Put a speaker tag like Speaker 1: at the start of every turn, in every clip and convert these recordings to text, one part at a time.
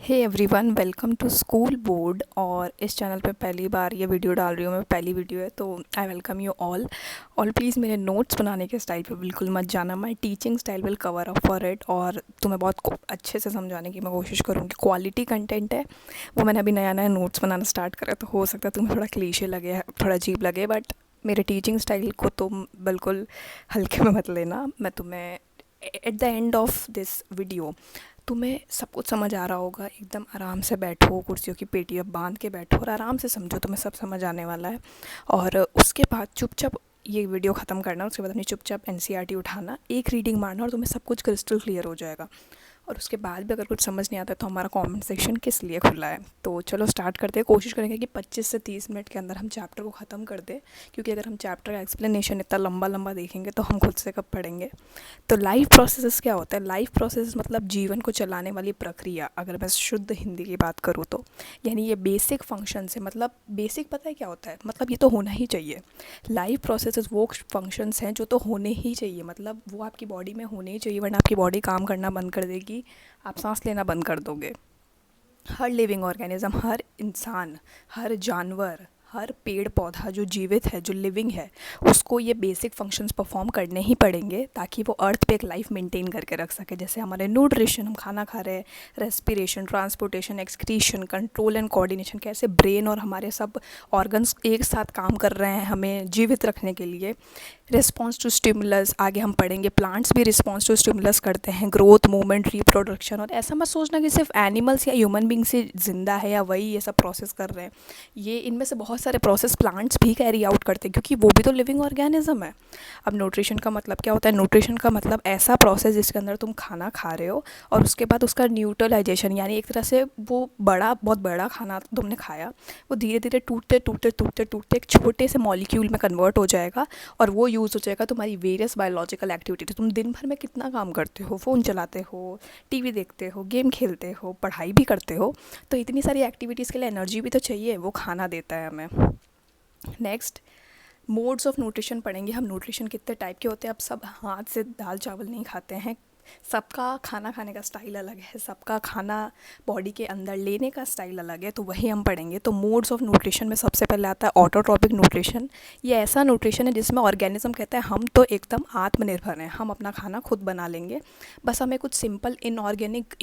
Speaker 1: Hey everyone, welcome to school board. और इस channel पे पहली बार ये वीडियो डाल रही हूँ मैं, पहली वीडियो है तो आई वेलकम यू ऑल। और प्लीज़ मेरे नोट्स बनाने के स्टाइल पे बिल्कुल मत जाना, my teaching style will cover up for it. और तुम्हें बहुत अच्छे से समझाने की मैं कोशिश करूँगी। क्वालिटी कंटेंट है वो, मैंने अभी नया नया नोट्स बनाना स्टार्ट करा तो हो सकता है तुम्हें थोड़ा क्लीशे लगे, थोड़ा अजीब लगे, बट मेरे टीचिंग स्टाइल को तुम बिल्कुल हल्के में मत लेना। मैं तुम्हें at the end of this video तुम्हें सब कुछ समझ आ रहा होगा। एकदम आराम से बैठो, कुर्सियों की पेटियाँ बांध के बैठो और आराम से समझो, तुम्हें सब समझ आने वाला है। और उसके बाद चुपचाप ये वीडियो ख़त्म करना, उसके बाद अपनी चुपचाप एनसीईआरटी उठाना, एक रीडिंग मारना और तुम्हें सब कुछ क्रिस्टल क्लियर हो जाएगा। और उसके बाद भी अगर कुछ समझ नहीं आता तो हमारा कमेंट सेक्शन किस लिए खुला है। तो चलो स्टार्ट करते हैं। कोशिश करेंगे कि 25 से 30 मिनट के अंदर हम चैप्टर को ख़त्म कर दें, क्योंकि अगर हम चैप्टर का एक्सप्लेनेशन इतना लंबा लंबा देखेंगे तो हम खुद से कब पढ़ेंगे। तो लाइफ प्रोसेस क्या होता है? लाइफ प्रोसेस मतलब जीवन को चलाने वाली प्रक्रिया, अगर मैं शुद्ध हिंदी की बात करूँ तो। यानी ये बेसिक फंक्शन है, मतलब बेसिक पता है क्या होता है, मतलब ये तो होना ही चाहिए। लाइफ प्रोसेस वो फंक्शंस हैं जो तो होने ही चाहिए, मतलब वो आपकी बॉडी में होने ही चाहिए, वरना आपकी बॉडी काम करना बंद कर देगी, आप सांस लेना बंद कर दोगे। हर लिविंग ऑर्गेनिज्म, हर इंसान, हर जानवर, हर पेड़ पौधा जो जीवित है, जो लिविंग है, उसको ये बेसिक फंक्शंस परफॉर्म करने ही पड़ेंगे ताकि वो अर्थ पे एक लाइफ मेंटेन करके रख सके। जैसे हमारे न्यूट्रिशन, हम खाना खा रहे हैं, respiration, transportation, excretion, control and coordination, कैसे ब्रेन और हमारे सब ऑर्गन्स एक साथ काम कर रहे हैं हमें जीवित रखने के लिए। रिस्पॉन्स टू स्टिमुलस, आगे हम पढ़ेंगे प्लांट्स भी रिस्पॉन्स टू स्टिमुलस करते हैं, ग्रोथ, मूवमेंट, रिप्रोडक्शन। और ऐसा मत सोचना कि सिर्फ एनिमल्स या ह्यूमन बींग से ज़िंदा है या वही ये सब प्रोसेस कर रहे हैं। ये इनमें से बहुत सारे प्रोसेस प्लांट्स भी कैरी आउट करते हैं, क्योंकि वो भी तो लिविंग ऑर्गेनिज्म है। अब न्यूट्रिशन का मतलब क्या होता है? न्यूट्रिशन का मतलब ऐसा प्रोसेस जिसके अंदर तुम खाना खा रहे हो और उसके बाद उसका न्यूट्रलाइजेशन, यानी एक तरह से वो बहुत बड़ा खाना तुमने खाया, वो धीरे धीरे टूटते टूटते टूटते टूटते एक छोटे से मॉलिक्यूल में कन्वर्ट हो जाएगा और वो यूज़ हो जाएगा तुम्हारी वेरियस बायोलॉजिकल एक्टिविटी। तो तुम दिन भर में कितना काम करते हो, फ़ोन चलाते हो, टीवी देखते हो, गेम खेलते हो, पढ़ाई भी करते हो, तो इतनी सारी एक्टिविटीज़ के लिए एनर्जी भी तो चाहिए, वो खाना देता है हमें। नेक्स्ट, मोड्स ऑफ न्यूट्रिशन पढ़ेंगे हम। न्यूट्रिशन कितने टाइप के होते हैं? अब सब हाथ से दाल चावल नहीं खाते हैं, सबका खाना खाने का स्टाइल अलग है, सबका खाना बॉडी के अंदर लेने का स्टाइल अलग है, तो वही हम पढ़ेंगे। तो मोड्स ऑफ न्यूट्रिशन में सबसे पहले आता है ऑटोट्रॉपिक न्यूट्रिशन। ये ऐसा न्यूट्रिशन है जिसमें ऑर्गेनिज्म कहता है हम तो एकदम आत्मनिर्भर हैं, हम अपना खाना खुद बना लेंगे, बस हमें कुछ सिंपल इनऑर्गेनिक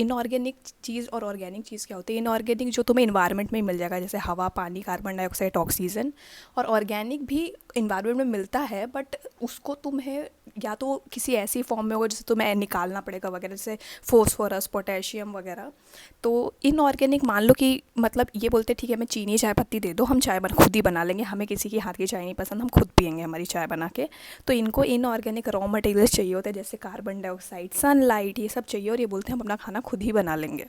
Speaker 1: चीज़। और ऑर्गेनिक चीज़ क्या होती है? इनऑर्गेनिक जो तुम्हें इन्वायरमेंट में मिल जाएगा, जैसे हवा, पानी, कार्बन डाइऑक्साइड, ऑक्सीजन। और ऑर्गेनिक भी इन्वायरमेंट में मिलता है, बट उसको तुम्हें या तो किसी ऐसी फॉर्म में होगा जैसे तुम्हें निकालना पड़ेगा वगैरह, जैसे फोस्फोरस, पोटेशियम वगैरह। तो इनऑर्गेनिक मान लो कि मतलब ये बोलते ठीक है हमें चीनी चाय पत्ती दे दो, हम चाय बना खुद ही बना लेंगे, हमें किसी की हाथ की चाय नहीं पसंद, हम खुद पियेंगे हमारी चाय बना के। तो इनको इनऑर्गेनिक रॉ मटेरियल्स चाहिए होते हैं, जैसे कार्बन डाइऑक्साइड, सनलाइट, ये सब चाहिए, और ये बोलते हैं हम अपना खाना खुद ही बना लेंगे।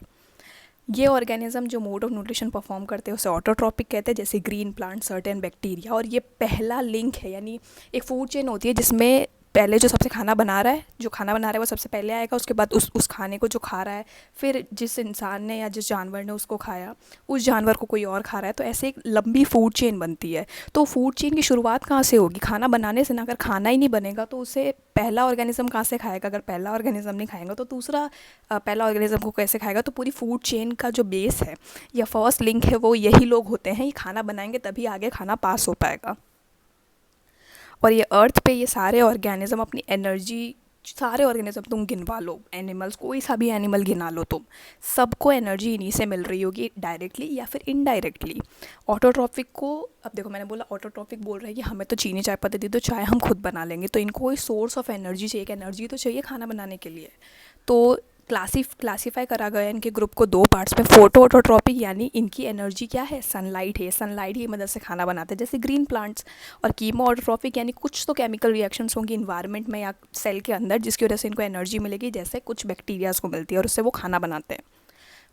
Speaker 1: ये ऑर्गेनिज्म जो मोड ऑफ न्यूट्रिशन परफॉर्म करते हैं उसे ऑटोट्रॉपिक कहते हैं, जैसे ग्रीन प्लांट, सर्टेन बैक्टीरिया। और ये पहला लिंक है, यानी एक फूड चेन होती है जिसमें पहले जो सबसे खाना बना रहा है, जो खाना बना रहा है वो सबसे पहले आएगा, उसके बाद उस खाने को जो खा रहा है, फिर जिस इंसान ने या जिस जानवर ने उसको खाया, उस जानवर को कोई और खा रहा है, तो ऐसे एक लंबी फूड चेन बनती है। तो फूड चेन की शुरुआत कहाँ से होगी? खाना बनाने से ना। अगर खाना ही नहीं बनेगा तो उसे पहला ऑर्गेनिज्म कहाँ से खाएगा? अगर पहला ऑर्गेनिज्म नहीं खाएगा तो दूसरा पहला ऑर्गेनिज्म को कैसे खाएगा? तो पूरी फूड चेन का जो बेस है या फर्स्ट लिंक है वो यही लोग होते हैं। ये खाना बनाएंगे तभी आगे खाना पास हो पाएगा। और ये अर्थ पे ये सारे ऑर्गेनिज्म अपनी एनर्जी, सारे ऑर्गेनिज्म तुम गिनवा लो, एनिमल्स, कोई सा भी एनिमल गिना लो तुम, सबको एनर्जी इन्हीं से मिल रही होगी, डायरेक्टली या फिर इनडायरेक्टली। ऑटोट्रॉफिक को, अब देखो मैंने बोला ऑटोट्रॉफिक बोल रहा है कि हमें तो चीनी चाय पत्ती दी तो चाय हम खुद बना लेंगे, तो इनको कोई सोर्स ऑफ एनर्जी चाहिए, एक एनर्जी तो चाहिए खाना बनाने के लिए। तो क्लासीफाई करा गया इनके ग्रुप को दो पार्ट्स में। फोटो ऑटोट्रॉपिक, यानी इनकी एनर्जी क्या है? सनलाइट है, सनलाइट की मदद से खाना बनाते हैं, जैसे ग्रीन प्लांट्स। और कीमो ऑटोट्रॉपिक, यानी कुछ तो केमिकल रिएक्शंस होंगी इन्वायरमेंट में या सेल के अंदर जिसकी वजह से इनको एनर्जी मिलेगी, जैसे कुछ बैक्टीरियाज को मिलती है और उससे वो खाना बनाते हैं।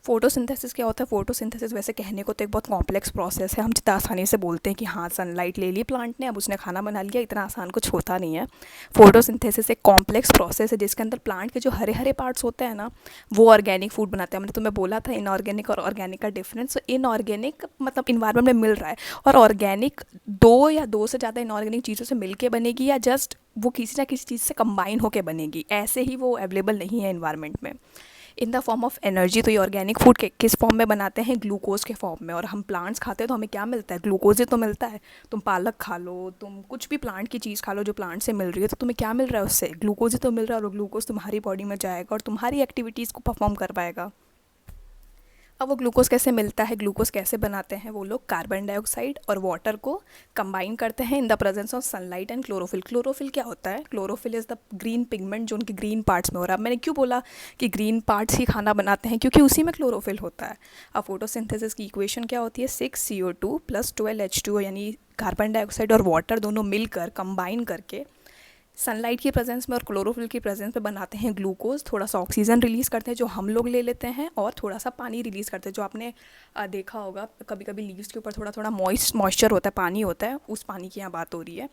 Speaker 1: फोटोसिंथेसिस क्या होता है? फोटोसिंथेसिस वैसे कहने को तो एक बहुत कॉम्प्लेक्स प्रोसेस है, हम जितना आसानी से बोलते हैं कि हाँ सनलाइट ले ली प्लांट ने, अब उसने खाना बना लिया, इतना आसान कुछ होता नहीं है। फोटोसिंथेसिस एक कॉम्प्लेक्स प्रोसेस है जिसके अंदर प्लांट के जो हरे हरे पार्ट्स होते हैं ना, वो ऑर्गेनिक फूड बनाते हैं। मैंने तुम्हें बोला था इनऑर्गेनिक और ऑर्गेनिक का डिफरेंस। तो इनऑर्गेनिक मतलब इन्वायरमेंट में मिल रहा है, और ऑर्गेनिक दो या दो से ज़्यादा इनऑर्गेनिक चीज़ों से मिल के बनेगी, या जस्ट वो किसी ना किसी चीज़ से कंबाइन होकर बनेगी, ऐसे ही वो अवेलेबल नहीं है इन्वायरमेंट में। In the form of energy. तो ये ऑर्गेनिक फूड किस फॉर्म में बनाते हैं? ग्लूकोज के फॉर्म में। और हम प्लांट्स खाते हैं तो हमें क्या मिलता है? ग्लूकोज ही तो मिलता है। तुम पालक खा लो, तुम कुछ भी प्लांट की चीज़ खा लो जो प्लांट से मिल रही है, तो तुम्हें क्या मिल रहा है? उससे ग्लूकोज ही तो मिल रहा है, और ग्लूकोज तुम्हारी बॉडी में जाएगा और तुम्हारी एक्टिविटीज़ को परफॉर्म कर पाएगा। अब वो ग्लूकोज कैसे मिलता है, ग्लूकोज कैसे बनाते हैं वो लोग? कार्बन डाइऑक्साइड और वाटर को कंबाइन करते हैं in the presence of sunlight and chlorophyll. Chlorophyll क्या होता है? Chlorophyll is the green pigment जो उनके ग्रीन पार्ट्स में हो रहा है। मैंने क्यों बोला कि ग्रीन पार्ट्स ही खाना बनाते हैं? क्योंकि उसी में क्लोरोफिल होता है। अब फोटोसिंथेसिस की इक्वेशन क्या होती है? 6CO2 + 12H2O, यानी कार्बन डाइऑक्साइड और वाटर दोनों मिलकर कंबाइन करके सनलाइट की प्रेजेंस में और क्लोरोफिल की प्रेजेंस में बनाते हैं ग्लूकोज। थोड़ा सा ऑक्सीजन रिलीज़ करते हैं जो हम लोग ले लेते हैं, और थोड़ा सा पानी रिलीज़ करते हैं। जो आपने देखा होगा कभी कभी लीव्स के ऊपर थोड़ा थोड़ा मॉइस्चर होता है, पानी होता है, उस पानी की यहाँ बात हो रही है।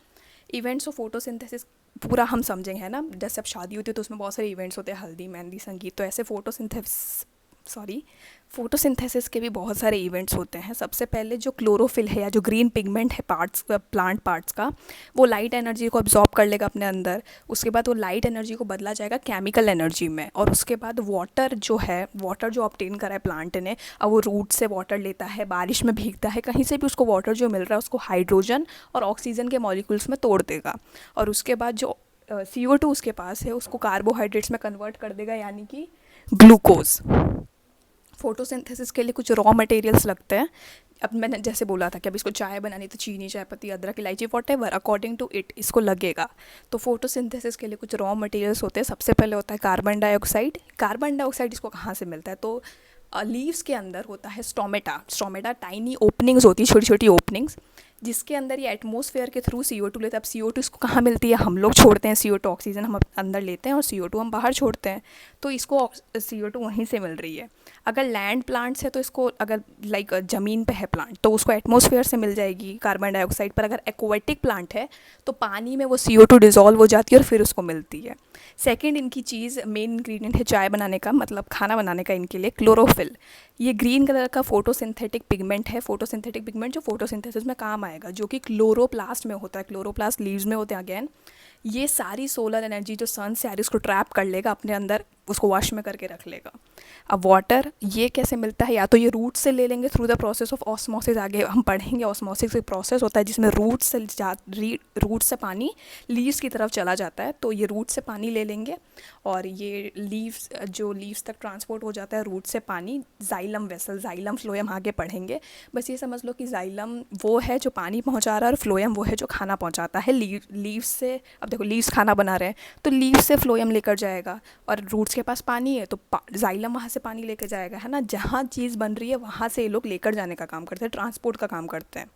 Speaker 1: इवेंट्स ऑफ फोटोसिंथेसिस पूरा हम समझेंगे, है ना? जैसे अब शादी होती है तो उसमें बहुत सारे इवेंट्स होते हैं, हल्दी, मेहंदी, संगीत। तो ऐसे फोटोसिंथेसिस के भी बहुत सारे इवेंट्स होते हैं। सबसे पहले जो क्लोरोफिल है या जो ग्रीन पिगमेंट है पार्ट्स प्लांट पार्ट्स का, वो लाइट एनर्जी को अब्जॉर्ब कर लेगा अपने अंदर। उसके बाद वो लाइट एनर्जी को बदला जाएगा केमिकल एनर्जी में, और उसके बाद वाटर जो ऑब्टेन करा है प्लांट ने, अब वो रूट से वाटर लेता है, बारिश में भीगता है, कहीं से भी उसको वाटर जो मिल रहा है उसको हाइड्रोजन और ऑक्सीजन के मॉलिक्यूल्स में तोड़ देगा। और उसके बाद जो CO2 उसके पास है उसको कार्बोहाइड्रेट्स में कन्वर्ट कर देगा, यानी कि ग्लूकोज। फोटोसिंथेसिस के लिए कुछ रॉ मटेरियल्स लगते हैं। अब मैंने जैसे बोला था कि अब इसको चाय बनानी तो चीनी, चाय पत्ती, अदरक, इलायची, वॉटेवर अकॉर्डिंग टू इट इसको लगेगा। तो फोटोसिंथेसिस के लिए कुछ रॉ मटेरियल्स होते हैं। सबसे पहले होता है कार्बन डाइऑक्साइड। कार्बन डाइऑक्साइड इसको कहाँ से मिलता है? तो लीव्स के अंदर होता है स्टोमेटा टाइनी ओपनिंग्स होती है, छोटी छोटी ओपनिंग्स, जिसके अंदर ये एटमॉस्फेयर के थ्रू CO2 लेता है। अब CO2 इसको कहाँ मिलती है? हम लोग छोड़ते हैं CO2, ऑक्सीजन हम अंदर लेते हैं और CO2 हम बाहर छोड़ते हैं, तो इसको CO2 वहीं से मिल रही है। अगर लैंड प्लांट्स है तो इसको, अगर लाइक ज़मीन पे है प्लांट तो उसको एटमॉस्फेयर से मिल जाएगी कार्बन डाइऑक्साइड। पर अगर एक्वाटिक प्लांट है तो पानी में वो CO2 डिज़ोल्व हो जाती है और फिर उसको मिलती है। सेकेंड इनकी चीज़, मेन इंग्रेडिएंट है चाय बनाने का, मतलब खाना बनाने का इनके लिए, क्लोरोफिल। ये ग्रीन कलर का फोटोसिंथेटिक पिगमेंट है। फोटोसिंथेटिक पिगमेंट जो फोटोसिंथेसिस में काम आएगा, जो कि क्लोरोप्लास्ट में होता है। क्लोरोप्लास्ट लीव्स में होते हैं अगेन। ये सारी सोलर एनर्जी जो सन से आ रही है उसको ट्रैप कर लेगा अपने अंदर, उसको वॉश में करके रख लेगा। अब वाटर ये कैसे मिलता है? या तो ये रूट से ले लेंगे through the process of osmosis. आगे हम पढ़ेंगे ऑस्मोसिस एक प्रोसेस होता है जिसमें रूट से पानी लीव्स की तरफ चला जाता है। तो ये रूट से पानी ले लेंगे और ये लीव्स तक ट्रांसपोर्ट हो जाता है रूट से पानी। जाइलम वेसल, जाइलम फ्लोएम आगे पढ़ेंगे। बस ये समझ लो कि जाइलम वो है जो पानी पहुंचा रहा है और फ्लोएम वो है जो खाना पहुंचाता है लीव्स से। अब देखो लीव्स खाना बना रहे हैं तो लीव्स से फ्लोएम लेकर जाएगा, और रूट्स के पास पानी है तो जाइलम वहाँ से पानी लेकर जाएगा, है ना? जहाँ चीज़ बन रही है वहाँ से ये लोग लेकर जाने का काम करते हैं, ट्रांसपोर्ट का काम करते हैं।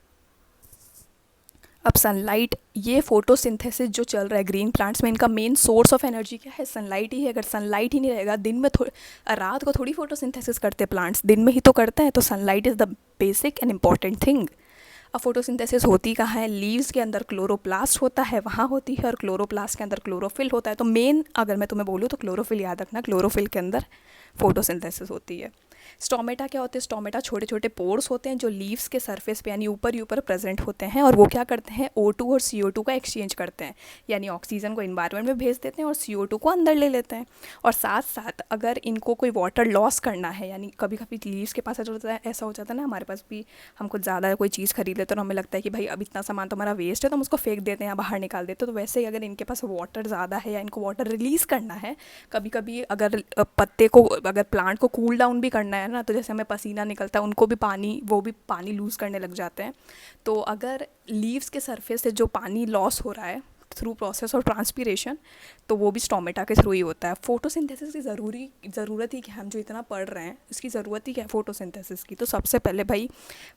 Speaker 1: अब सनलाइट, ये फोटोसिंथेसिस जो चल रहा है ग्रीन प्लांट्स में, इनका मेन सोर्स ऑफ एनर्जी क्या है? सनलाइट ही है। अगर सनलाइट ही नहीं रहेगा, दिन में रात को थोड़ी फोटोसिंथेसिस करते प्लांट्स, दिन में ही तो करते हैं। तो sunlight is the basic and important thing. अब फोटोसिंथेसिस होती कहाँ है? लीव्स के अंदर क्लोरोप्लास्ट होता है, वहाँ होती है, और क्लोरोप्लास्ट के अंदर क्लोरोफिल होता है। तो मेन अगर मैं तुम्हें बोलूँ तो क्लोरोफिल याद रखना, क्लोरोफिल के अंदर फोटोसिंथेसिस होती है। स्टोमेटा क्या होते हैं? स्टोमेटा छोटे छोटे पोर्स होते हैं जो लीव्स के सरफेस पे यानी ऊपर ही ऊपर प्रेजेंट होते हैं, और वो क्या करते हैं? O2 और CO2 का एक्सचेंज करते हैं, यानी ऑक्सीजन को इन्वायरमेंट में भेज देते हैं और CO2 को अंदर ले लेते हैं। और साथ साथ अगर इनको कोई वाटर लॉस करना है, यानी कभी कभी लीव्स के पास ऐसा हो जाता है ना, हमारे पास भी हम कुछ ज़्यादा कोई चीज़ खरीद लेते हैं तो हमें लगता है कि भाई अब इतना सामान तो हमारा वेस्ट है तो हम उसको फेंक देते हैं या बाहर निकाल देते हैं। तो वैसे ही अगर इनके पास वाटर ज़्यादा है या इनको वाटर रिलीज़ करना है, कभी कभी अगर पत्ते को, अगर प्लांट को कूल डाउन भी करना है ना, तो जैसे हमें पसीना निकलता है, उनको भी वो भी पानी लूज़ करने लग जाते हैं। तो अगर लीव्स के सरफेस से जो पानी लॉस हो रहा है थ्रू प्रोसेस ऑफ ट्रांसपीरेशन, तो वो भी स्टोमेटा के थ्रू ही होता है। फोटोसिंथेसिस की ज़रूरत ही क्या, हम जो इतना पढ़ रहे हैं इसकी ज़रूरत ही क्या है फोटोसिंथेसिस की? तो सबसे पहले भाई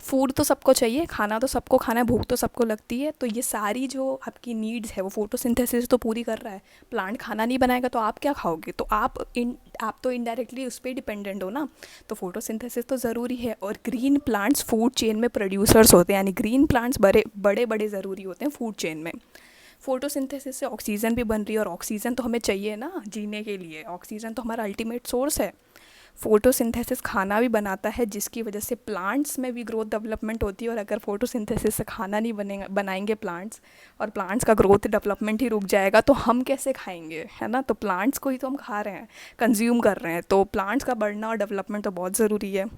Speaker 1: फूड तो सबको चाहिए, खाना तो सबको खाना है, भूख तो सबको लगती है। तो ये सारी जो आपकी नीड्स है वो फोटोसिंथेसिस तो पूरी कर रहा है। प्लांट खाना नहीं बनाएगा तो आप क्या खाओगे? तो आप तो इनडायरेक्टली उस पर डिपेंडेंट हो ना। तो फोटोसिंथेसिस तो ज़रूरी है। और ग्रीन प्लांट्स फूड चेन में प्रोड्यूसर्स होते हैं, यानी ग्रीन प्लांट्स बड़े बड़े ज़रूरी होते हैं फूड चेन में। फोटोसिंथेसिस से ऑक्सीजन भी बन रही है, और ऑक्सीजन तो हमें चाहिए ना जीने के लिए, ऑक्सीजन तो हमारा अल्टीमेट सोर्स है। फोटोसिंथेसिस खाना भी बनाता है, जिसकी वजह से प्लांट्स में भी ग्रोथ डेवलपमेंट होती है। और अगर फोटोसिंथेसिस से खाना नहीं बनेगा बनाएंगे प्लांट्स, और प्लांट्स का ग्रोथ डेवलपमेंट ही रुक जाएगा, तो हम कैसे खाएंगे, है ना। तो प्लांट्स को ही तो हम खा रहे हैं, कंज्यूम कर रहे हैं, तो प्लांट्स का बढ़ना और डेवलपमेंट तो बहुत ज़रूरी है।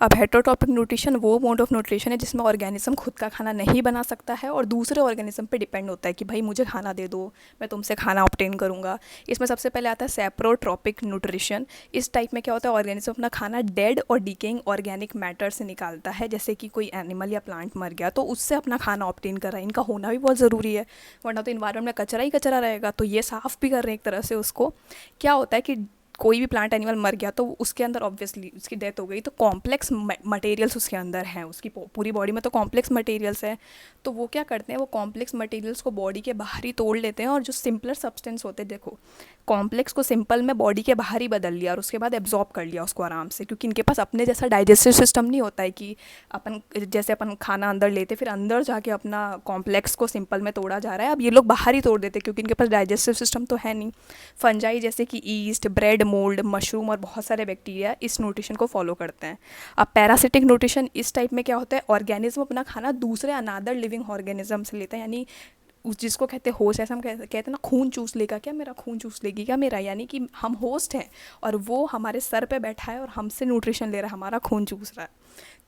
Speaker 1: अब हेटरोट्रॉपिक न्यूट्रिशन वो मोड ऑफ न्यूट्रिशन है जिसमें ऑर्गेनिज्म खुद का खाना नहीं बना सकता है और दूसरे ऑर्गेनिज्म पे डिपेंड होता है कि भाई मुझे खाना दे दो, मैं तुमसे खाना ऑब्टेन करूँगा। इसमें सबसे पहले आता है सेप्रोट्रॉपिक न्यूट्रिशन। इस टाइप में क्या होता है, ऑर्गेनिज्म अपना खाना डेड और डिकेइंग ऑर्गेनिक मैटर से निकालता है। जैसे कि कोई एनिमल या प्लांट मर गया तो उससे अपना खाना ऑब्टेन कर रहा है, इनका होना भी बहुत ज़रूरी है, वरना तो इन्वायरमेंट में कचरा ही कचरा रहेगा। तो ये साफ़ भी कर रहे हैं एक तरह से उसको। क्या होता है कि कोई भी प्लांट एनिमल मर गया तो उसके अंदर ऑब्वियसली उसकी डेथ हो गई, तो कॉम्प्लेक्स मटेरियल्स उसके अंदर हैं, उसकी पूरी बॉडी में तो कॉम्प्लेक्स मटेरियल्स हैं। तो वो क्या करते हैं, वो कॉम्प्लेक्स मटेरियल्स को बॉडी के बाहर ही तोड़ लेते हैं, और जो सिंपलर सब्सटेंस होते हैं, देखो कॉम्प्लेक्स को सिंपल में बॉडी के बाहर ही बदल लिया और उसके बाद एब्जॉर्ब कर लिया उसको आराम से, क्योंकि इनके पास अपने जैसा डाइजेस्टिव सिस्टम नहीं होता है कि अपन जैसे अपन खाना अंदर लेते फिर अंदर जाके अपना कॉम्प्लेक्स को सिंपल में तोड़ा जा रहा है। अब ये लोग बाहर ही तोड़ देते क्योंकि इनके पास डाइजेस्टिव सिस्टम तो है नहीं। फंजाई जैसे कि ईस्ट, ब्रेड मोल्ड, मशरूम और बहुत सारे बैक्टीरिया इस न्यूट्रिशन को फॉलो करते हैं। अब पैरासिटिक न्यूट्रिशन इस टाइप में क्या होता है, ऑर्गेनिज्म अपना खाना दूसरे अनादर लिविंग ऑर्गेनिज्म से लेता है, यानी उस जिसको कहते हैं होस्ट। ऐसा हम कहते हैं ना, खून चूस लेगा क्या मेरा, खून चूस लेगी क्या मेरा, यानी कि हम होस्ट हैं और वो हमारे सर पे बैठा है और हमसे न्यूट्रिशन ले रहा है, हमारा खून चूस रहा है।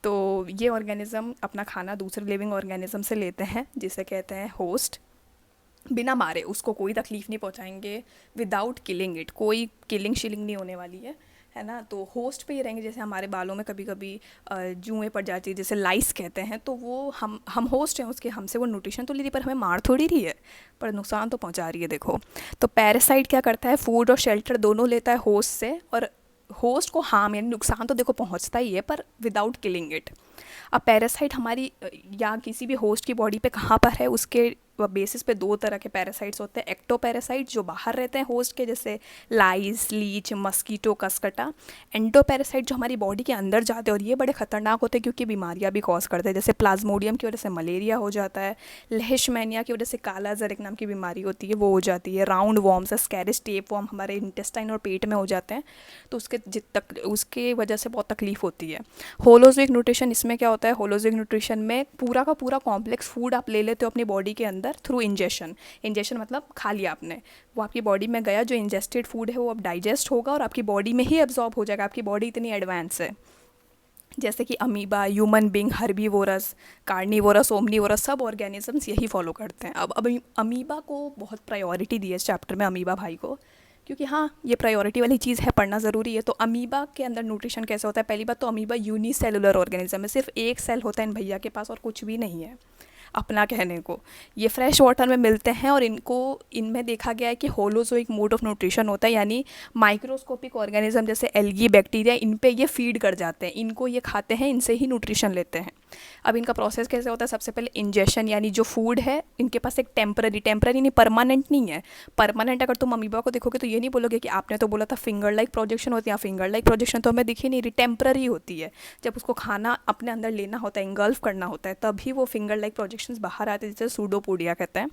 Speaker 1: तो ये ऑर्गेनिज्म अपना खाना दूसरे लिविंग ऑर्गेनिज्म से लेते हैं, जिसे कहते हैं होस्ट। बिना मारे उसको कोई तकलीफ़ नहीं पहुंचाएंगे, विदाउट किलिंग इट, कोई किलिंग शिलिंग नहीं होने वाली है ना। तो होस्ट पे ही रहेंगे। जैसे हमारे बालों में कभी कभी जुएँ पड़ जाती है, जैसे लाइस कहते हैं, तो वो हम होस्ट हैं उसके, हमसे वो न्यूट्रिशन तो ले रही पर हमें मार थोड़ी रही है, पर नुकसान तो पहुंचा रही है। देखो तो पैरासाइट क्या करता है, फूड और शेल्टर दोनों लेता है होस्ट से, और होस्ट को हार्म यानी नुकसान तो देखो पहुंचता ही है, पर विदाउट किलिंग इट। अब पैरासाइट हमारी या किसी भी होस्ट की बॉडी पे कहाँ पर है, उसके बेसिस पे दो तरह के पैरासाइट्स होते हैं। एक्टोपैरासाइट जो बाहर रहते हैं होस्ट के, जैसे लाइस, लीच, मस्कीटो, कसकटा। एंडोपैरासाइट जो हमारी बॉडी के अंदर जाते हैं, और ये बड़े खतरनाक होते हैं क्योंकि बीमारियां भी कॉज करते हैं, जैसे प्लाज्मोडियम की वजह से मलेरिया हो जाता है, लेishmania की वजह से काला ज़र एक नाम की बीमारी होती है वो हो जाती है, राउंड वॉर्म्स, स्कैरिस टेप वॉर्म हमारे इंटेस्टाइन और पेट में हो जाते हैं, तो उसके वजह से बहुत तकलीफ होती है। होलोजिक न्यूट्रिशन, इसमें क्या होता है, होलोजिक न्यूट्रिशन में पूरा का पूरा कॉम्प्लेक्स फूड आप ले लेते हो अपनी बॉडी के अंदर थ्रू इंजेशन। इंजेशन मतलब खा लिया आपने, वो आपकी बॉडी में गया, जो इंजेस्टेड फूड है वो अब डाइजेस्ट होगा और आपकी बॉडी में ही एब्जॉर्ब हो जाएगा। आपकी बॉडी इतनी एडवांस है, जैसे कि amoeba, human being, herbivorous, carnivorous, omnivorous, सब ऑर्गेनिजम्स यही फॉलो करते हैं। अब अमीबा को बहुत प्रायोरिटी दी है इस चैप्टर में, अमीबा भाई को, क्योंकि हाँ ये प्रायोरिटी वाली चीज़ है, पढ़ना ज़रूरी है। तो अमीबा के अंदर न्यूट्रिशन कैसे होता है, पहली बात तो अमीबा यूनिसेलुलर ऑर्गेनिज्म है, सिर्फ एक सेल होता है इन भैया के पास और कुछ भी नहीं है अपना कहने को। ये फ्रेश वाटर में मिलते हैं और इनमें देखा गया है कि होलोजोइक मोड ऑफ न्यूट्रिशन होता है, यानी माइक्रोस्कोपिक ऑर्गेनिज्म जैसे एल्गी, बैक्टीरिया, इन पे ये फीड कर जाते हैं, इनको ये खाते हैं, इनसे ही न्यूट्रिशन लेते हैं। अब इनका प्रोसेस कैसे होता है, सबसे पहले इंजेशन, यानी जो फूड है इनके पास एक टेम्पररी नहीं, परमानेंट नहीं है। परमानेंट अगर तुम अमीबा को देखोगे तो ये नहीं बोलोगे कि आपने तो बोला था फिंगर लाइक प्रोजेक्शन होती है, फिंगर लाइक प्रोजेक्शन तो हमें दिखी नहीं रही, टेम्पररी होती है। जब उसको खाना अपने अंदर लेना होता है, इंगल्फ करना होता है, तभी वो फिंगर लाइक प्रोजेक्शंस बाहर आते हैं, जिसे सूडोपोडिया कहते हैं,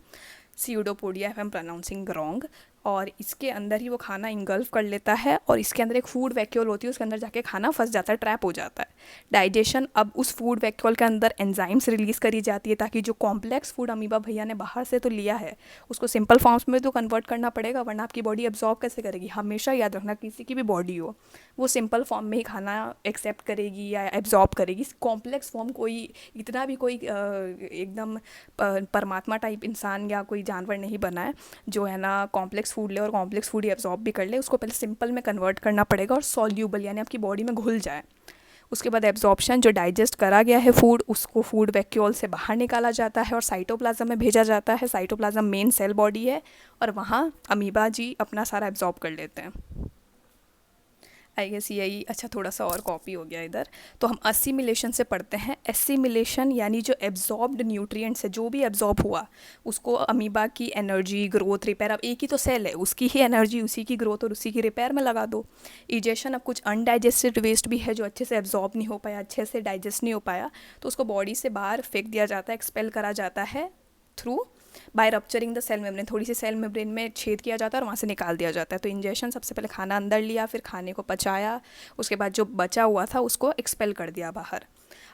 Speaker 1: pseudopodia, if I am pronouncing wrong. और इसके अंदर ही वो खाना इंगल्फ कर लेता है और इसके अंदर एक फूड वैक्यूल होती है, उसके अंदर जाके खाना फंस जाता है, ट्रैप हो जाता है। डाइजेशन, अब उस फूड वैक्यूल के अंदर एंजाइम्स रिलीज़ करी जाती है ताकि जो कॉम्प्लेक्स फूड अमीबा भैया ने बाहर से तो लिया है उसको सिंपल फॉर्म्स में तो कन्वर्ट करना पड़ेगा, वरना आपकी बॉडी एब्जॉर्ब कैसे करेगी। हमेशा याद रखना, किसी की भी बॉडी हो वो सिंपल फॉर्म में ही खाना एक्सेप्ट करेगी या एब्जॉर्ब करेगी। कॉम्प्लेक्स फॉर्म कोई इतना भी कोई एकदम परमात्मा टाइप इंसान या कोई जानवर नहीं बना है जो है ना कॉम्प्लेक्स फूड ले और कॉम्प्लेक्स फूड ही एब्जॉर्ब भी कर ले। उसको पहले सिंपल में कन्वर्ट करना पड़ेगा और सॉल्यूबल यानी आपकी बॉडी में घुल जाए। उसके बाद एब्जॉर्प्शन, जो डाइजेस्ट करा गया है फूड उसको फूड वैक्यूल से बाहर निकाला जाता है और साइटोप्लाज्म में भेजा जाता है। साइटोप्लाज्म मेन सेल बॉडी है और वहाँ अमीबा जी अपना सारा एब्जॉर्ब कर लेते हैं। आई गेस यही, अच्छा थोड़ा सा और कॉपी हो गया इधर। तो हम असिमिलेशन से पढ़ते हैं। एसिमिलेशन यानी जो एब्जॉर्ब्ड न्यूट्रिएंट्स है, जो भी एब्जॉर्ब हुआ उसको अमीबा की एनर्जी, ग्रोथ, रिपेयर, अब एक ही तो सेल है उसकी ही एनर्जी, उसी की ग्रोथ और उसी की रिपेयर में लगा दो। इजेशन, अब कुछ अनडाइजेस्टेड वेस्ट भी है जो अच्छे से एब्जॉर्ब नहीं हो पाया, अच्छे से डाइजेस्ट नहीं हो पाया, तो उसको बॉडी से बाहर फेंक दिया जाता है, एक्सपेल करा जाता है through by rupturing the cell membrane, थोड़ी सी सेल मेम्ब्रेन में छेद किया जाता है और वहाँ से निकाल दिया जाता है। तो इंजेक्शन, सबसे पहले खाना अंदर लिया, फिर खाने को पचाया, उसके बाद जो बचा हुआ था उसको एक्सपेल कर दिया बाहर।